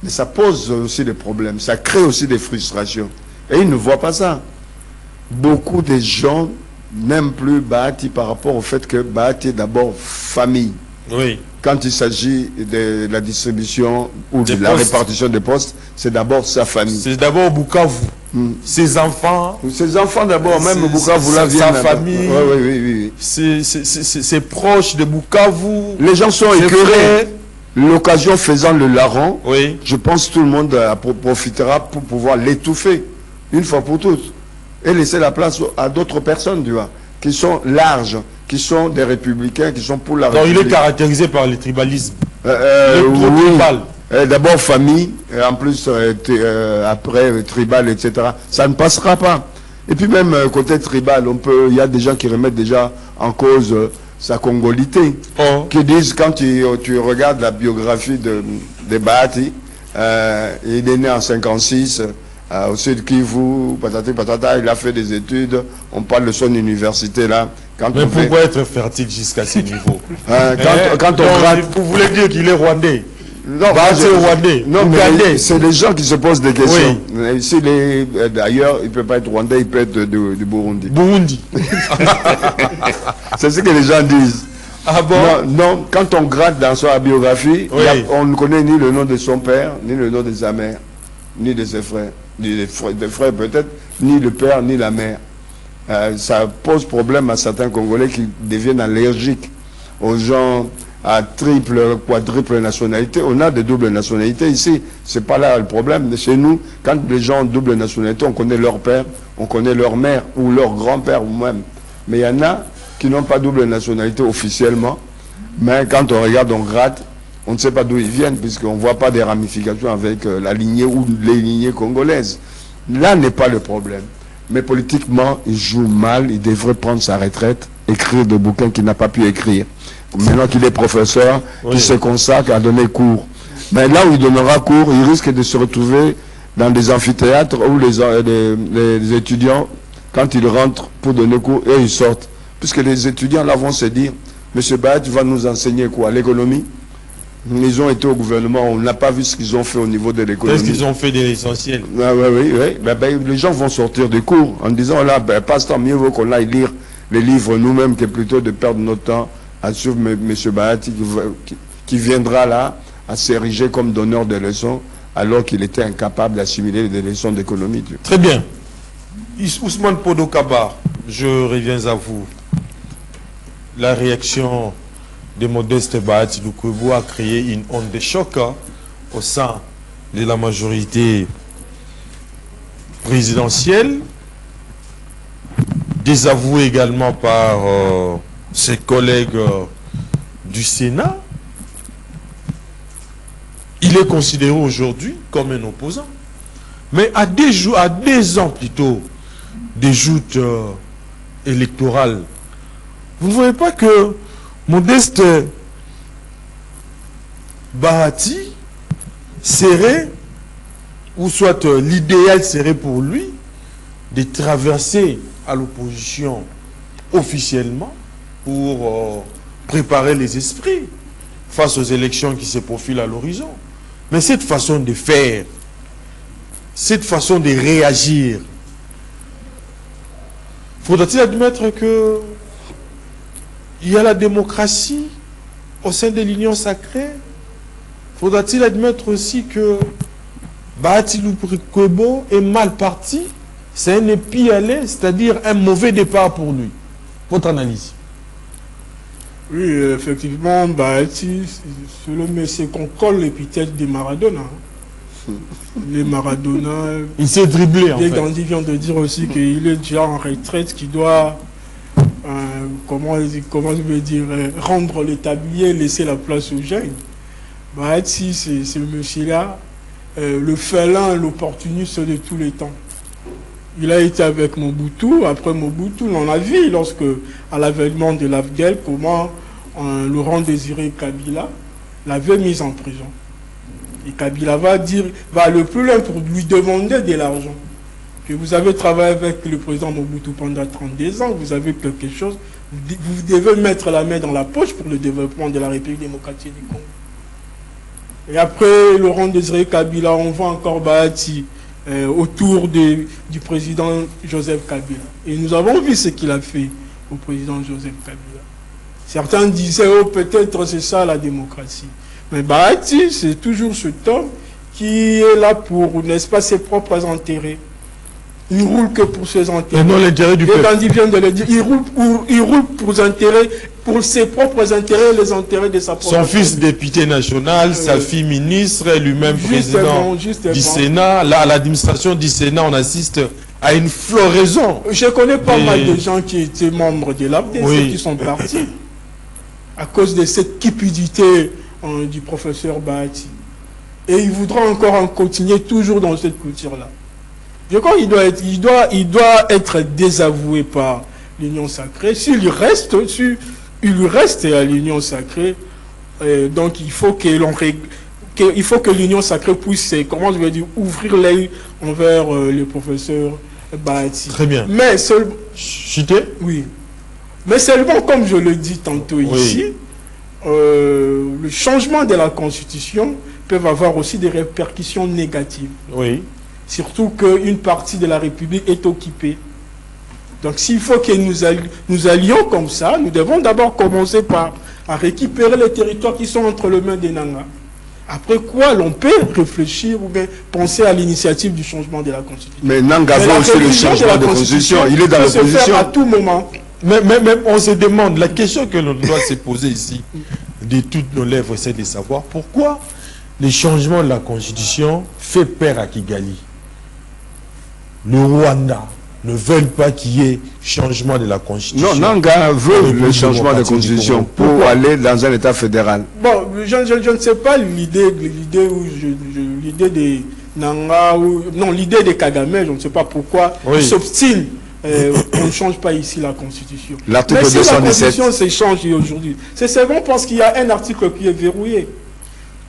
Mais ça pose aussi des problèmes, ça crée aussi des frustrations. Et ils ne voient pas ça. Beaucoup de gens n'aiment plus Bahati par rapport au fait que Bahati est d'abord famille. Oui. Quand il s'agit de la distribution ou de la répartition des postes, c'est d'abord sa famille. C'est d'abord Bukavu. Ses enfants. Ses enfants d'abord, même Bukavu là sa famille. Oui. C'est proche de Bukavu. Les gens sont écœurés. L'occasion faisant le larron, oui. Je pense que tout le monde profitera pour pouvoir l'étouffer une fois pour toutes et laisser la place à d'autres personnes, tu vois, qui sont larges, qui sont des républicains, qui sont pour la République. Donc il est caractérisé par le tribalisme. Oui. D'abord famille, et en plus après tribal, etc. Ça ne passera pas. Et puis même côté tribal, il y a des gens qui remettent déjà en cause sa congolité, qui disent, quand tu regardes la biographie de Bahati, il est né en 56 au Sud Kivu, patata, il a fait des études, on parle de son université là, Mais pourquoi être fertile jusqu'à ce niveau? Quand on gratte... Vous voulez dire qu'il est rwandais? Non, rwandais. Non, mais c'est les gens qui se posent des questions. Oui. D'ailleurs, il ne peut pas être rwandais, il peut être du Burundi. Burundi. C'est ce que les gens disent. Ah bon? Non, quand on gratte dans sa biographie, on ne connaît ni le nom de son père, ni le nom de sa mère, ni de ses frères, ni des frères peut-être, ni le père, ni la mère. Ça pose problème à certains Congolais qui deviennent allergiques aux gens à triple, quadruple nationalité. On a des doubles nationalités ici. C'est pas là le problème. Chez nous, quand les gens ont double nationalité, on connaît leur père, on connaît leur mère ou leur grand-père ou même. Mais il y en a qui n'ont pas double nationalité officiellement. Mais quand on regarde, on gratte, on ne sait pas d'où ils viennent puisqu'on ne voit pas des ramifications avec la lignée ou les lignées congolaises. Là n'est pas le problème. Mais politiquement, il joue mal, il devrait prendre sa retraite, écrire des bouquins qu'il n'a pas pu écrire. Maintenant qu'il est professeur, il se consacre à donner cours. Mais là où il donnera cours, il risque de se retrouver dans des amphithéâtres où les étudiants, quand ils rentrent pour donner cours, et ils sortent. Puisque les étudiants là vont se dire, M. Baat, tu vas nous enseigner quoi? L'économie? Ils ont été au gouvernement, on n'a pas vu ce qu'ils ont fait au niveau de l'économie. Qu'est-ce qu'ils ont fait de l'essentiel? Oui. Les gens vont sortir des cours en disant, là, passe-temps, mieux vaut qu'on aille lire les livres nous-mêmes que plutôt de perdre notre temps à suivre M. Bahati qui viendra là à s'ériger comme donneur de leçons alors qu'il était incapable d'assimiler des leçons d'économie. Très bien. Ousmane Podokaba, je reviens à vous. La réaction de Modeste Bahati Lukwebo a créé une onde de choc au sein de la majorité présidentielle, désavoué également par ses collègues du Sénat. Il est considéré aujourd'hui comme un opposant. Mais à 2 ans plutôt des joutes électorales, vous ne voyez pas que Modeste Bahati serait, ou soit l'idéal serait pour lui, de traverser à l'opposition officiellement pour préparer les esprits face aux élections qui se profilent à l'horizon. Mais cette façon de faire, cette façon de réagir, faudra-t-il admettre que il y a la démocratie au sein de l'Union sacrée? Faudra-t-il admettre aussi que Bahati Lukwebo est mal parti? C'est un épi aller, c'est-à-dire un mauvais départ pour lui. Votre analyse? Oui, effectivement, Bahati, c'est qu'on colle l'épithète de Maradona. Les Maradona... Il s'est dribblé, en fait. Gandhi vient de dire aussi qu'il est déjà en retraite, qu'il doit... comment je veux dire, rendre le tablier, laisser la place aux jeunes. Bahati, c'est le monsieur-là, le félin, l'opportuniste de tous les temps. Il a été avec Mobutu. Après Mobutu, on a vu, lorsque, à l'avènement de l'Afghel, comment Laurent Désiré Kabila l'avait mis en prison. Et Kabila va le plus loin pour lui demander de l'argent. Que vous avez travaillé avec le président Mobutu pendant 32 ans, vous avez quelque chose, vous devez mettre la main dans la poche pour le développement de la République démocratique du Congo. Et après Laurent Désiré Kabila, on voit encore Bahati autour du président Joseph Kabila. Et nous avons vu ce qu'il a fait au président Joseph Kabila. Certains disaient, oh, peut-être c'est ça la démocratie. Mais Bahati, c'est toujours cet homme qui est là pour, n'est-ce pas, ses propres intérêts. Il roule que pour ses intérêts. Et non l'intérêt du peuple. Gandhi vient de le dire, il roule pour ses propres intérêts, les intérêts de sa propre... Son fils député national, sa fille ministre, lui-même président du Sénat. Là, à l'administration du Sénat, on assiste à une floraison. Je connais pas mal de gens qui étaient membres de l'APDC, qui sont partis à cause de cette cupidité du professeur Bahati. Et il voudra encore en continuer toujours dans cette culture-là. Je crois qu'il doit être désavoué par l'Union sacrée. S'il reste à l'Union sacrée, donc il faut que l'Union sacrée puisse, comment je vais dire, ouvrir l'œil envers le professeur Bahati. Très bien. Mais seulement... Chité? Oui. Mais seulement, comme je le dis tantôt ici, le changement de la Constitution peut avoir aussi des répercussions négatives. Oui. Surtout qu'une partie de la République est occupée. Donc s'il faut que nous allions comme ça, nous devons d'abord commencer par à récupérer les territoires qui sont entre les mains des Nanga. Après quoi, l'on peut réfléchir ou bien penser à l'initiative du changement de la Constitution. Mais Nanga veut aussi le changement de Constitution. Il est dans l'opposition. À tout moment. Mais on se demande, la question que l'on doit se poser ici, de toutes nos lèvres, c'est de savoir pourquoi le changement de la Constitution fait peur à Kigali. Le Rwanda ne veulent pas qu'il y ait changement de la Constitution. Non, Nanga veut le changement de la Constitution pour aller dans un État fédéral. Bon, je ne sais pas l'idée de Nanga, non, l'idée de Kagame, je ne sais pas pourquoi il s'obstine. On ne change pas ici la Constitution. L'article 217. Mais si la Constitution s'échange aujourd'hui, c'est seulement parce qu'il y a un article qui est verrouillé.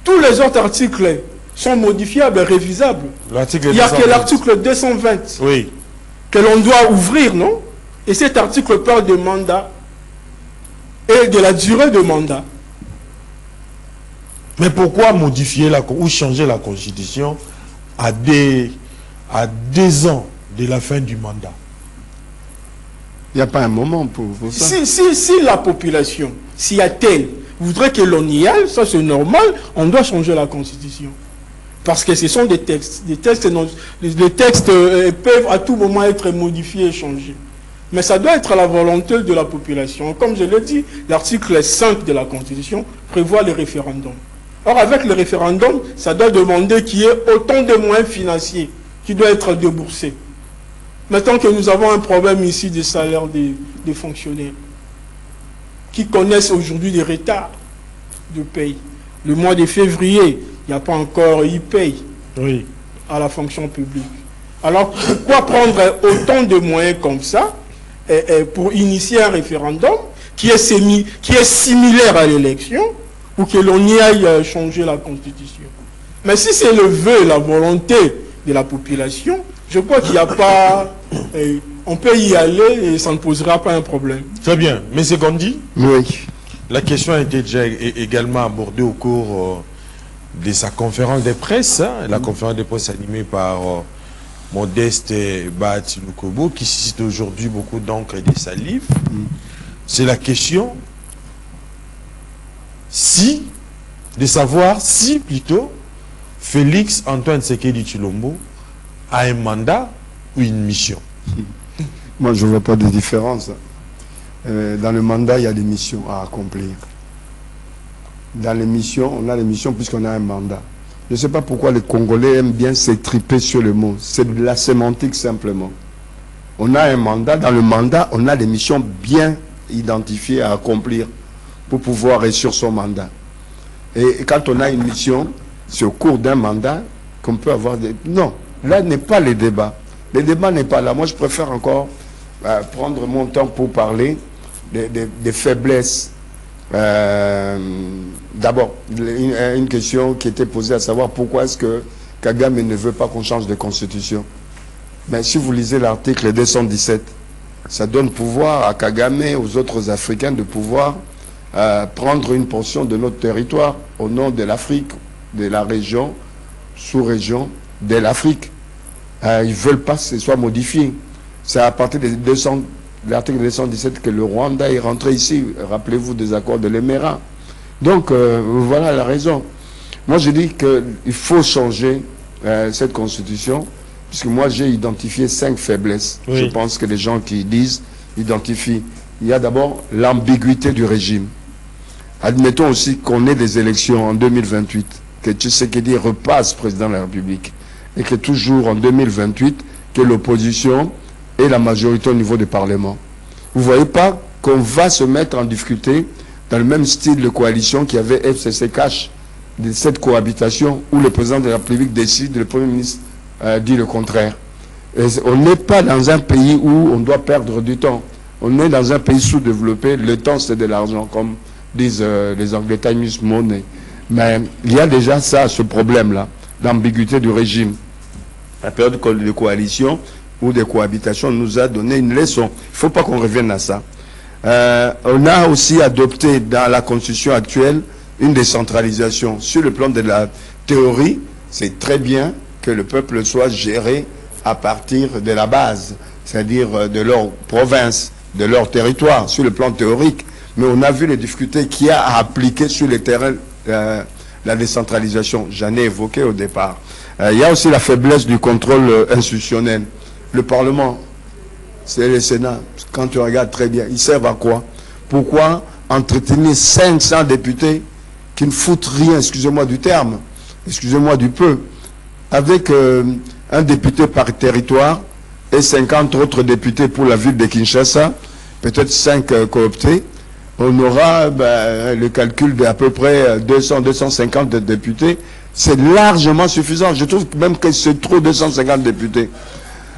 Tous les autres articles sont modifiables, révisables. Il n'y a que l'article 220 que l'on doit ouvrir, non? Et cet article parle de mandat et de la durée de mandat. Mais pourquoi modifier ou changer la Constitution à 2 ans de la fin du mandat? Il n'y a pas un moment pour ça. Si la population, s'il y a tel, voudrait que l'on y aille, ça c'est normal, on doit changer la Constitution. Parce que ce sont des textes. Les textes peuvent à tout moment être modifiés et changés. Mais ça doit être à la volonté de la population. Comme je l'ai dit, l'article 5 de la Constitution prévoit le référendum. Or, avec le référendum, ça doit demander qu'il y ait autant de moyens financiers qui doivent être déboursés. Maintenant que nous avons un problème ici des salaires des fonctionnaires qui connaissent aujourd'hui des retards de paye. Le mois de février, il n'y a pas encore, ils payent à la fonction publique. Alors, pourquoi prendre autant de moyens comme ça pour initier un référendum qui est similaire à l'élection ou que l'on y aille changer la Constitution? Mais si c'est le vœu, la volonté de la population, je crois qu'il n'y a pas... on peut y aller et ça ne posera pas un problème. Très bien. Mais c'est qu'on dit. Oui. La question a été déjà également abordée au cours de sa conférence de presse. La conférence de presse animée par Modeste Bahati Lukwebo, qui suscite aujourd'hui beaucoup d'encre et de salive. C'est la question de savoir si plutôt Félix Antoine Tshisekedi Tshilombo a un mandat ou une mission. Moi, je ne vois pas de différence. Dans le mandat, il y a des missions à accomplir. Dans les missions, on a les missions puisqu'on a un mandat. Je ne sais pas pourquoi les Congolais aiment bien s'étriper sur le mot. C'est de la sémantique simplement. On a un mandat. Dans le mandat, on a des missions bien identifiées à accomplir pour pouvoir réussir son mandat. Et quand on a une mission, c'est au cours d'un mandat qu'on peut avoir des... Non, là n'est pas le débat. Le débat n'est pas là. Moi, je préfère encore prendre mon temps pour parler des faiblesses. D'abord, une question qui était posée à savoir pourquoi est-ce que Kagame ne veut pas qu'on change de constitution. Mais si vous lisez l'article 217, ça donne pouvoir à Kagame et aux autres Africains de pouvoir prendre une portion de notre territoire au nom de l'Afrique, de la région, sous-région de l'Afrique. Ils ne veulent pas que ce soit modifié. C'est à partir de l'article 217 que le Rwanda est rentré ici. Rappelez-vous des accords de l'Émirat. Donc, voilà la raison. Moi, je dis qu'il faut changer cette constitution, puisque moi, j'ai identifié 5 faiblesses. Je pense que les gens qui disent, identifient. Il y a d'abord l'ambiguïté du régime. Admettons aussi qu'on ait des élections en 2028, que Tshisekedi repasse président de la République, et que toujours en 2028, que l'opposition ait la majorité au niveau du Parlement. Vous ne voyez pas qu'on va se mettre en difficulté dans le même style de coalition qu'il y avait FCC-CACH, de cette cohabitation où le président de la République décide, le Premier ministre dit le contraire. Et on n'est pas dans un pays où on doit perdre du temps. On est dans un pays sous-développé. Le temps, c'est de l'argent, comme disent les Anglais, time is money. Mais il y a déjà ça, ce problème-là, l'ambiguïté du régime. La période de coalition ou de cohabitation nous a donné une leçon. Il ne faut pas qu'on revienne à ça. On a aussi adopté dans la constitution actuelle une décentralisation. Sur le plan de la théorie, c'est très bien que le peuple soit géré à partir de la base, c'est-à-dire de leur province, de leur territoire, sur le plan théorique. Mais on a vu les difficultés qu'il y a à appliquer sur le terrain la décentralisation. J'en ai évoqué au départ. Il y a aussi la faiblesse du contrôle institutionnel. Le Parlement, c'est le Sénat. Quand tu regardes très bien, ils servent à quoi? Pourquoi entretenir 500 députés qui ne foutent rien, excusez-moi du terme, excusez-moi du peu, avec un député par territoire et 50 autres députés pour la ville de Kinshasa, peut-être 5 cooptés, on aura le calcul d'à peu près 200-250 députés. C'est largement suffisant. Je trouve même que c'est trop 250 députés.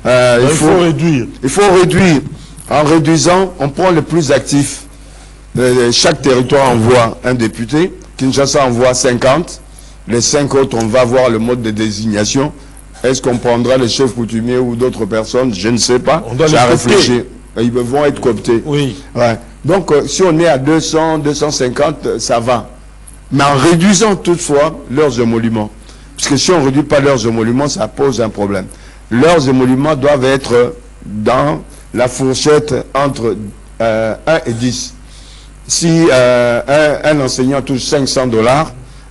Il faut réduire. Il faut réduire. En réduisant, on prend le plus actif. Chaque territoire envoie un député. Kinshasa envoie 50. Les 5 autres, on va voir le mode de désignation. Est-ce qu'on prendra les chefs coutumiers ou d'autres personnes? Je ne sais pas. On doit les réfléchir. Ils vont être cooptés. Oui. Ouais. Donc, si on est à 200, 250, ça va. Mais en réduisant toutefois leurs émoluments. Parce que si on ne réduit pas leurs émoluments, ça pose un problème. Leurs émoluments doivent être dans la fourchette entre 1 et 10. Si un enseignant touche $500,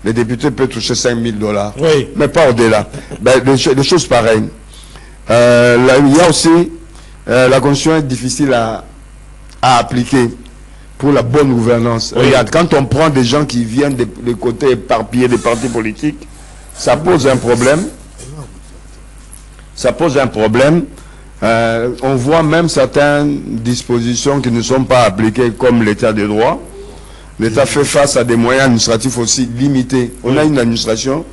le député peut toucher $5 000. Oui. Mais pas au-delà. Des choses pareilles. Il y a aussi, la constitution est difficile à appliquer pour la bonne gouvernance. Oui. Regarde, quand on prend des gens qui viennent des côtés éparpillés des partis politiques, ça pose un problème. Ça pose un problème. On voit même certaines dispositions qui ne sont pas appliquées comme l'état de droit. L'État fait face à des moyens administratifs aussi limités. On a une administration,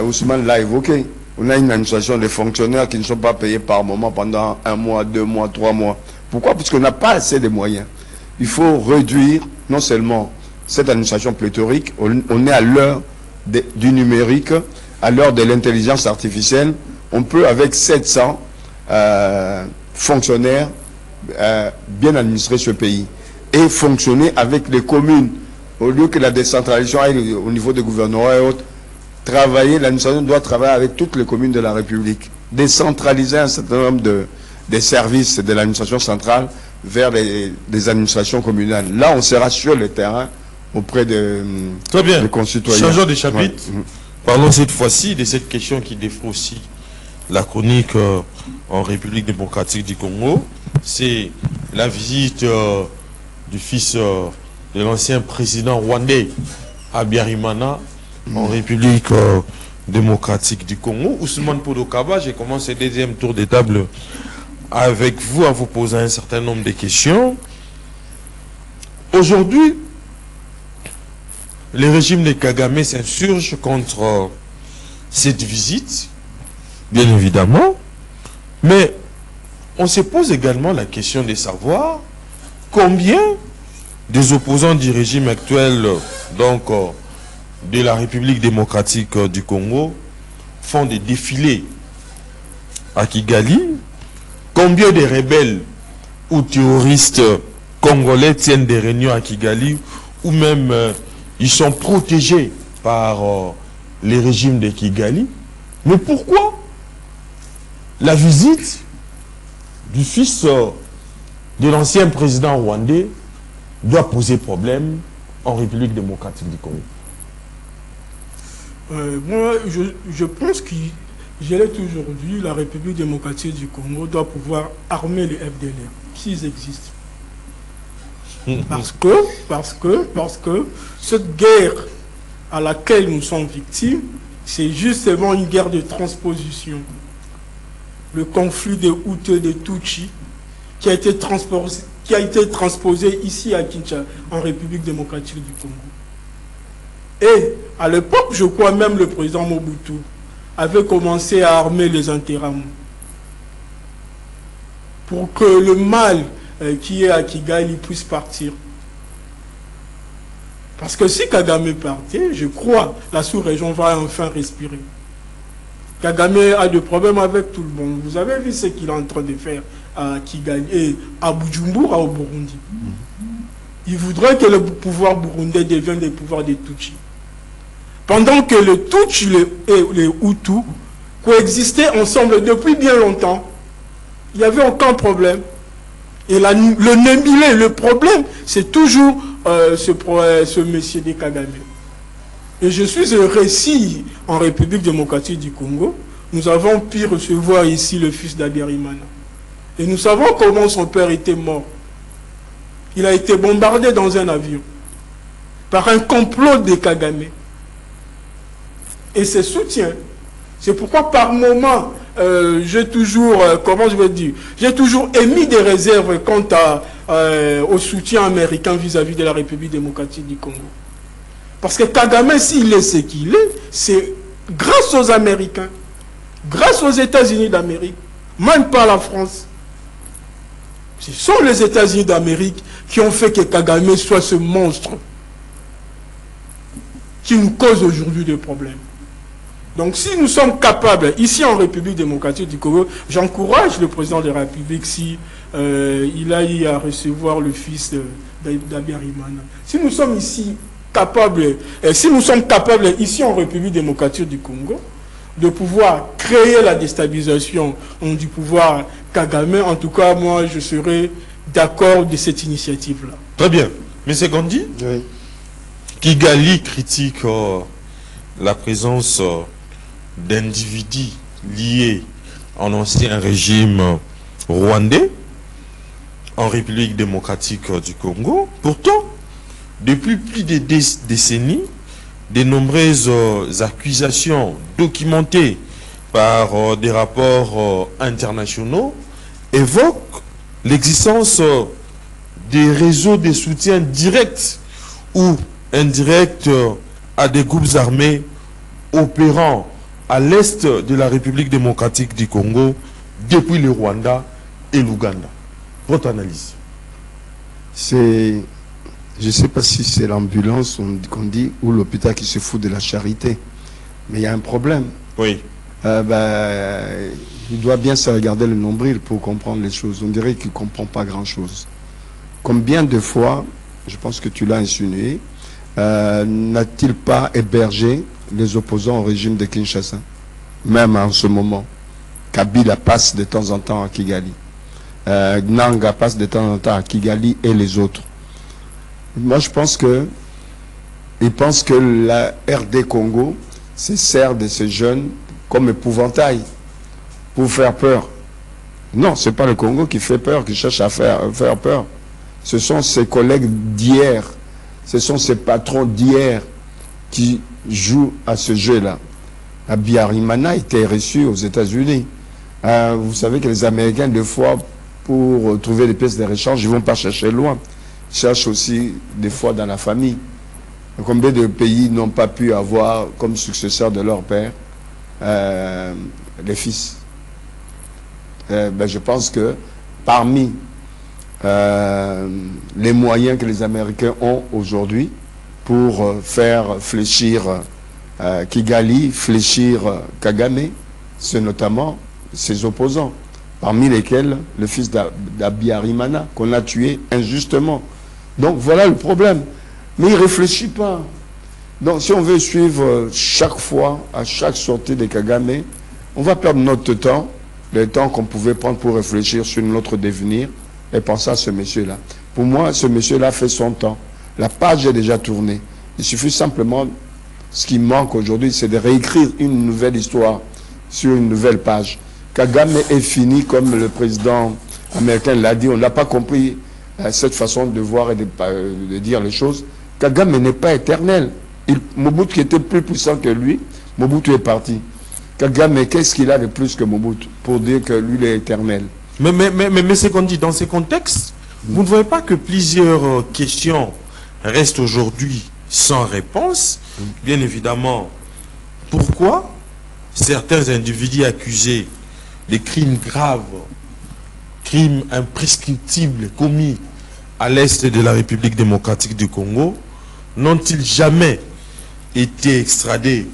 Ousmane l'a évoqué, on a une administration des fonctionnaires qui ne sont pas payés par moment pendant 1 mois, 2 mois, 3 mois. Pourquoi? Parce qu'on n'a pas assez de moyens. Il faut réduire non seulement cette administration pléthorique, on est à l'heure du numérique, à l'heure de l'intelligence artificielle. On peut, avec 700 fonctionnaires, bien administrer ce pays et fonctionner avec les communes. Au lieu que la décentralisation aille au niveau des gouvernements et autres, l'administration doit travailler avec toutes les communes de la République. Décentraliser un certain nombre des services de l'administration centrale vers des administrations communales. Là, on sera sur le terrain auprès des concitoyens. Changeons de chapitre. Ouais. Parlons cette fois-ci de cette question qui défraie aussi la chronique en République démocratique du Congo. C'est la visite du fils de l'ancien président rwandais Habyarimana en République démocratique du Congo. Ousmane Podokaba, j'ai commencé le deuxième tour de table avec vous en vous posant un certain nombre de questions. Aujourd'hui, le régime de Kagame s'insurge contre cette visite, bien évidemment, mais on se pose également la question de savoir combien des opposants du régime actuel, donc de la République démocratique du Congo, font des défilés à Kigali. Combien de rebelles ou terroristes congolais tiennent des réunions à Kigali, ou même ils sont protégés par les régimes de Kigali. Mais pourquoi la visite du fils de l'ancien président rwandais doit poser problème en République démocratique du Congo? Moi, je pense que aujourd'hui, la République démocratique du Congo doit pouvoir armer les FDLR, s'ils existent. Parce que cette guerre à laquelle nous sommes victimes, c'est justement une guerre de transposition. Le conflit des Hutus et des Tutsis qui a été transposé ici à Kinshasa, en République démocratique du Congo. Et à l'époque, je crois même le président Mobutu avait commencé à armer les Interahamwe pour que le mal qui est à Kigali puisse partir. Parce que si Kagame partait, je crois, la sous-région va enfin respirer. Kagame a des problèmes avec tout le monde. Vous avez vu ce qu'il est en train de faire à Kigali et à Bujumbura au Burundi. Il voudrait que le pouvoir burundais devienne le pouvoir des Tutsis. Pendant que les Tutsis et les Hutus coexistaient ensemble depuis bien longtemps, il n'y avait aucun problème. Et le Némilé, le problème, c'est toujours ce monsieur de Kagame. Et je suis heureux ici, en République démocratique du Congo, nous avons pu recevoir ici le fils d'Abiyarimana. Et nous savons comment son père était mort. Il a été bombardé dans un avion par un complot de Kagame. Et ses soutiens. C'est pourquoi par moment, j'ai toujours, comment je vais dire, j'ai toujours émis des réserves quant au soutien américain vis-à-vis de la République démocratique du Congo. Parce que Kagame, s'il est ce qu'il est, c'est grâce aux Américains, grâce aux États-Unis d'Amérique, même pas la France. Ce sont les États-Unis d'Amérique qui ont fait que Kagame soit ce monstre qui nous cause aujourd'hui des problèmes. Donc si nous sommes capables, ici en République démocratique du Congo, j'encourage le président de la République si il a eu à recevoir le fils d'Abiyarimana. Si nous sommes ici capables, ici en République démocratique du Congo, de pouvoir créer la déstabilisation du pouvoir Kagame, en tout cas, moi, je serais d'accord de cette initiative-là. Très bien. Mais c'est Gandhi, Oui. Kigali critique la présence d'individus liés en ancien régime rwandais en République démocratique du Congo. Pourtant, depuis plus de décennies, de nombreuses accusations documentées par des rapports internationaux évoquent l'existence des réseaux de soutien direct ou indirect à des groupes armés opérant à l'est de la République démocratique du Congo depuis le Rwanda et l'Ouganda. Votre analyse? C'est, je ne sais pas si c'est l'ambulance qu'on dit ou l'hôpital qui se fout de la charité, mais il y a un problème. Oui. Il doit bien se regarder le nombril pour comprendre les choses. On dirait qu'il ne comprend pas grand-chose. Combien de fois, je pense que tu l'as insinué, n'a-t-il pas hébergé les opposants au régime de Kinshasa? Même en ce moment. Kabila passe de temps en temps à Kigali. Nanga passe de temps en temps à Kigali et les autres. Moi, je pense que il pense que la RD Congo se sert de ces jeunes comme épouvantail pour faire peur. Non, ce n'est pas le Congo qui fait peur, qui cherche à faire peur. Ce sont ses collègues d'hier, ce sont ses patrons d'hier qui jouent à ce jeu-là. Abiyarimana était reçu aux États-Unis. Vous savez que les Américains, des fois, pour trouver des pièces de rechange, ils ne vont pas chercher loin. Ils cherchent aussi, des fois, dans la famille. Combien de pays n'ont pas pu avoir, comme successeur de leur père, les fils? Je pense que parmi les moyens que les Américains ont aujourd'hui pour faire fléchir Kigali, fléchir Kagame, c'est notamment ses opposants, parmi lesquels le fils d'Abiyarimana, qu'on a tué injustement. Donc voilà le problème. Mais il ne réfléchit pas. Donc si on veut suivre chaque fois, à chaque sortie de Kagame, on va perdre notre temps, le temps qu'on pouvait prendre pour réfléchir sur notre devenir et penser à ce monsieur-là. Pour moi, ce monsieur-là fait son temps. La page est déjà tournée. Il suffit simplement, ce qui manque aujourd'hui, c'est de réécrire une nouvelle histoire sur une nouvelle page. Kagame est fini, comme le président américain l'a dit. On n'a pas compris cette façon de voir et de dire les choses. Kagame n'est pas éternel. Mobutu qui était plus puissant que lui, Mobutu est parti. Kagame, qu'est-ce qu'il a de plus que Mobutu pour dire que lui, il est éternel? Mais c'est qu'on dit, dans ces contextes, vous ne voyez pas que plusieurs questions restent aujourd'hui sans réponse? Bien évidemment, pourquoi certains individus accusés de crimes graves, crimes imprescriptibles commis à l'est de la République démocratique du Congo, n'ont-ils jamais été extradés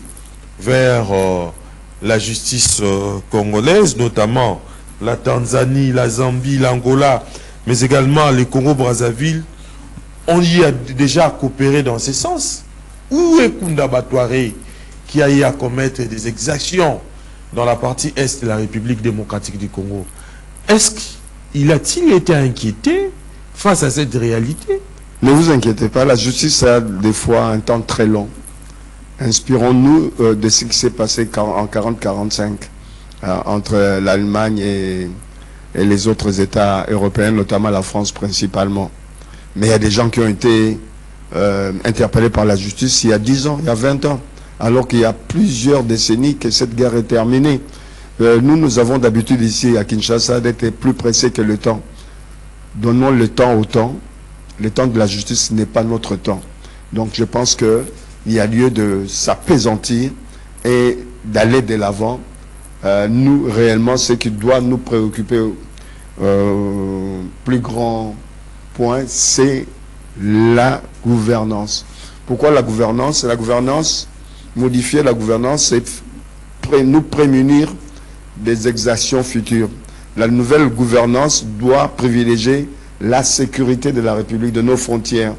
vers la justice congolaise, notamment la Tanzanie, la Zambie, l'Angola, mais également le Congo-Brazzaville, on y a déjà coopéré dans ce sens. Où est Kunda Batouaré qui a eu à commettre des exactions dans la partie est de la République démocratique du Congo? Est-ce qu'il a-t-il été inquiété face à cette réalité? Ne vous inquiétez pas, la justice a des fois un temps très long. Inspirons-nous de ce qui s'est passé en 40-45 entre l'Allemagne et les autres États européens, notamment la France principalement. Mais il y a des gens qui ont été interpellés par la justice il y a 10 ans, il y a 20 ans, alors qu'il y a plusieurs décennies que cette guerre est terminée. Nous avons d'habitude ici à Kinshasa d'être plus pressés que le temps. Donnons le temps au temps. Le temps de la justice n'est pas notre temps. Donc je pense qu'il y a lieu de s'apaisantir et d'aller de l'avant. Nous, réellement, ce qui doit nous préoccuper plus grand point, c'est la gouvernance. Pourquoi la gouvernance? La gouvernance, modifier la gouvernance, c'est nous prémunir des exactions futures. La nouvelle gouvernance doit privilégier la sécurité de la République, de nos frontières.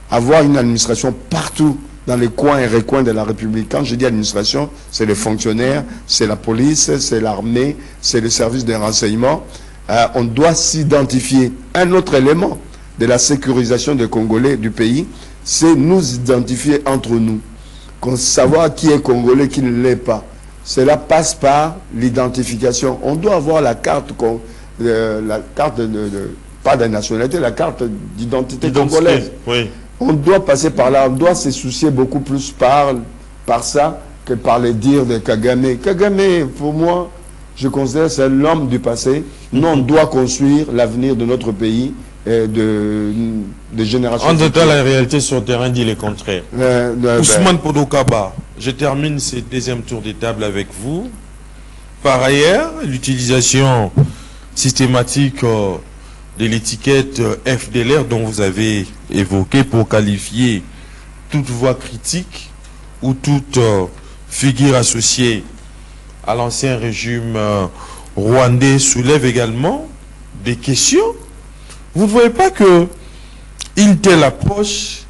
Avoir une administration partout, dans les coins et recoins de la République. Quand je dis administration, c'est les fonctionnaires, c'est la police, c'est l'armée, c'est le service de renseignement. On doit s'identifier. Un autre élément de la sécurisation des Congolais du pays, c'est nous identifier entre nous. Savoir qui est Congolais, qui ne l'est pas. Cela passe par l'identification. On doit avoir la carte pas de nationalité, la carte d'identité congolaise. Oui. On doit passer par là, on doit se soucier beaucoup plus par ça que par les dires de Kagame. Kagame, pour moi, je considère que c'est l'homme du passé. Nous, on doit construire l'avenir de notre pays et de générations. En tout cas, la réalité sur le terrain dit le contraire. Ousmane Podokaba, je termine ce deuxième tour de table avec vous. Par ailleurs, l'utilisation systématique de l'étiquette FDLR dont vous avez évoqué pour qualifier toute voix critique ou toute figure associée à l'ancien régime rwandais soulève également des questions. Vous ne voyez pas que une telle approche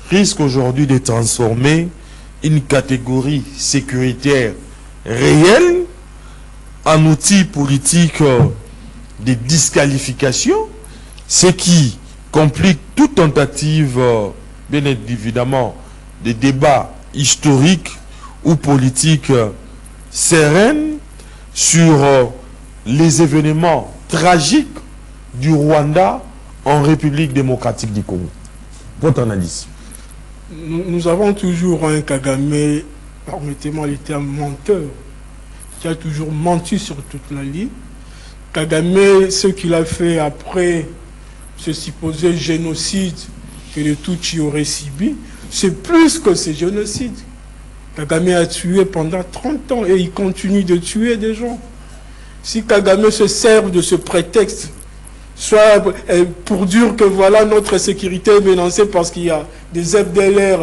risque aujourd'hui de transformer une catégorie sécuritaire réelle en outil politique de disqualification, ce qui complique toute tentative, bien évidemment, de débats historiques ou politiques sereines sur les événements tragiques du Rwanda en République démocratique du Congo. Votre analyse? Nous avons toujours un Kagame, permettez-moi le terme menteur, qui a toujours menti sur toute la ligne. Kagame, ce qu'il a fait après ce supposé génocide que les Tutsis auraient subi, c'est plus que ce génocide. Kagame a tué pendant 30 ans et il continue de tuer des gens. Si Kagame se sert de ce prétexte, soit pour dire que voilà, notre sécurité est menacée parce qu'il y a des FDLR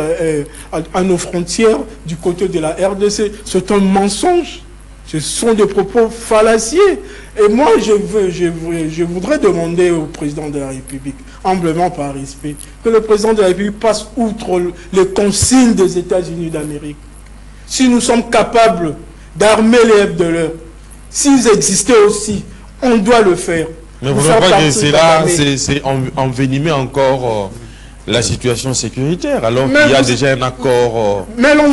à nos frontières du côté de la RDC, c'est un mensonge. Ce sont des propos fallacieux. Et moi, je voudrais demander au président de la République, humblement par respect, que le président de la République passe outre les consignes des États-Unis d'Amérique. Si nous sommes capables d'armer les FDLR, s'ils existaient aussi, on doit le faire. Mais vous ne voyez pas que c'est là, c'est envenimer encore la situation sécuritaire, alors qu'il y a déjà un accord. Mais l'on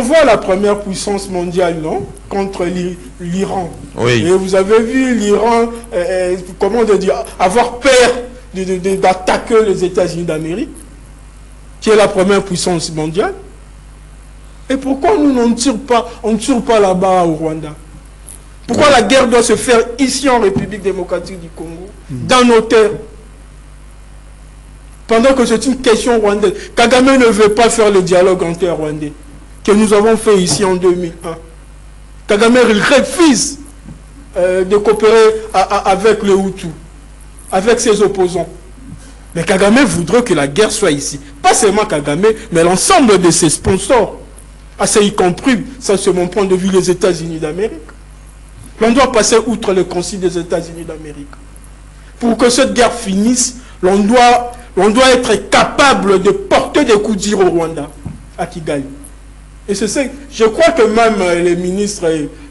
voit la première puissance mondiale, non, contre l'Iran. Oui. Et vous avez vu l'Iran, comment dire, avoir peur d'attaquer les États-Unis d'Amérique, qui est la première puissance mondiale. Et pourquoi nous ne tirons pas là-bas au Rwanda? Pourquoi la guerre doit se faire ici en République démocratique du Congo, dans nos terres? Pendant que c'est une question rwandaise. Kagame ne veut pas faire le dialogue inter-rwandais que nous avons fait ici en 2001. Kagame refuse de coopérer avec les Hutus, avec ses opposants. Mais Kagame voudrait que la guerre soit ici. Pas seulement Kagame, mais l'ensemble de ses sponsors. Ah, c'est y compris, ça c'est mon point de vue, les États-Unis d'Amérique. L'on doit passer outre le Conseil des États-Unis d'Amérique. Pour que cette guerre finisse, l'on doit être capable de porter des coups durs au Rwanda, à Kigali. Et c'est ça, je crois que même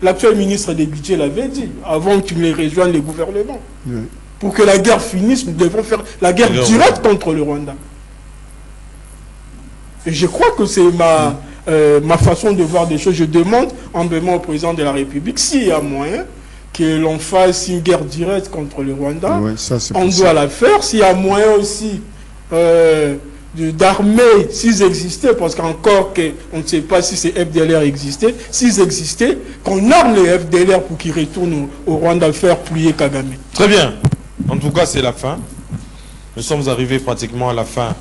l'actuel ministre des Budgets l'avait dit, avant qu'il ne rejoigne le gouvernement. Oui. Pour que la guerre finisse, nous devons faire la guerre directe contre le Rwanda. Et je crois que c'est ma façon de voir des choses. Je demande humblement au président de la République, s'il y a moyen, que l'on fasse une guerre directe contre le Rwanda. Oui, ça, on doit la faire. S'il y a moyen aussi d'armer, s'ils existaient, parce qu'encore on ne sait pas si ces FDLR existaient, s'ils existaient, qu'on arme les FDLR pour qu'ils retournent au Rwanda faire plier Kagame. Très bien. En tout cas, c'est la fin. Nous sommes arrivés pratiquement à la fin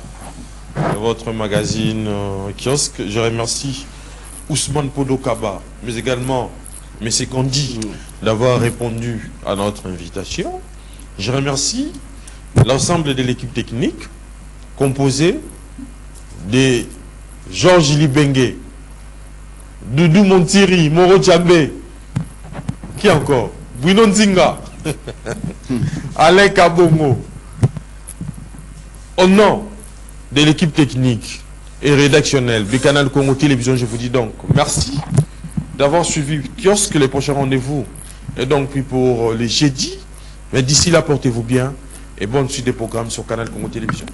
de votre magazine Kiosque. Je remercie Ousmane Podokaba, mais également M. Kondi d'avoir répondu à notre invitation. Je remercie l'ensemble de l'équipe technique composée de Georges Libengue, Doudou Montiri, Moro Djambé, qui encore, Bruno Nzinga, Alain Kabongo. Au nom de l'équipe technique et rédactionnelle du canal Congo Télévision, je vous dis donc merci d'avoir suivi Kiosque. Les prochains rendez-vous et donc puis pour les jeudis. Mais d'ici là, portez-vous bien et bonne suite des programmes sur Canal Congo Télévision.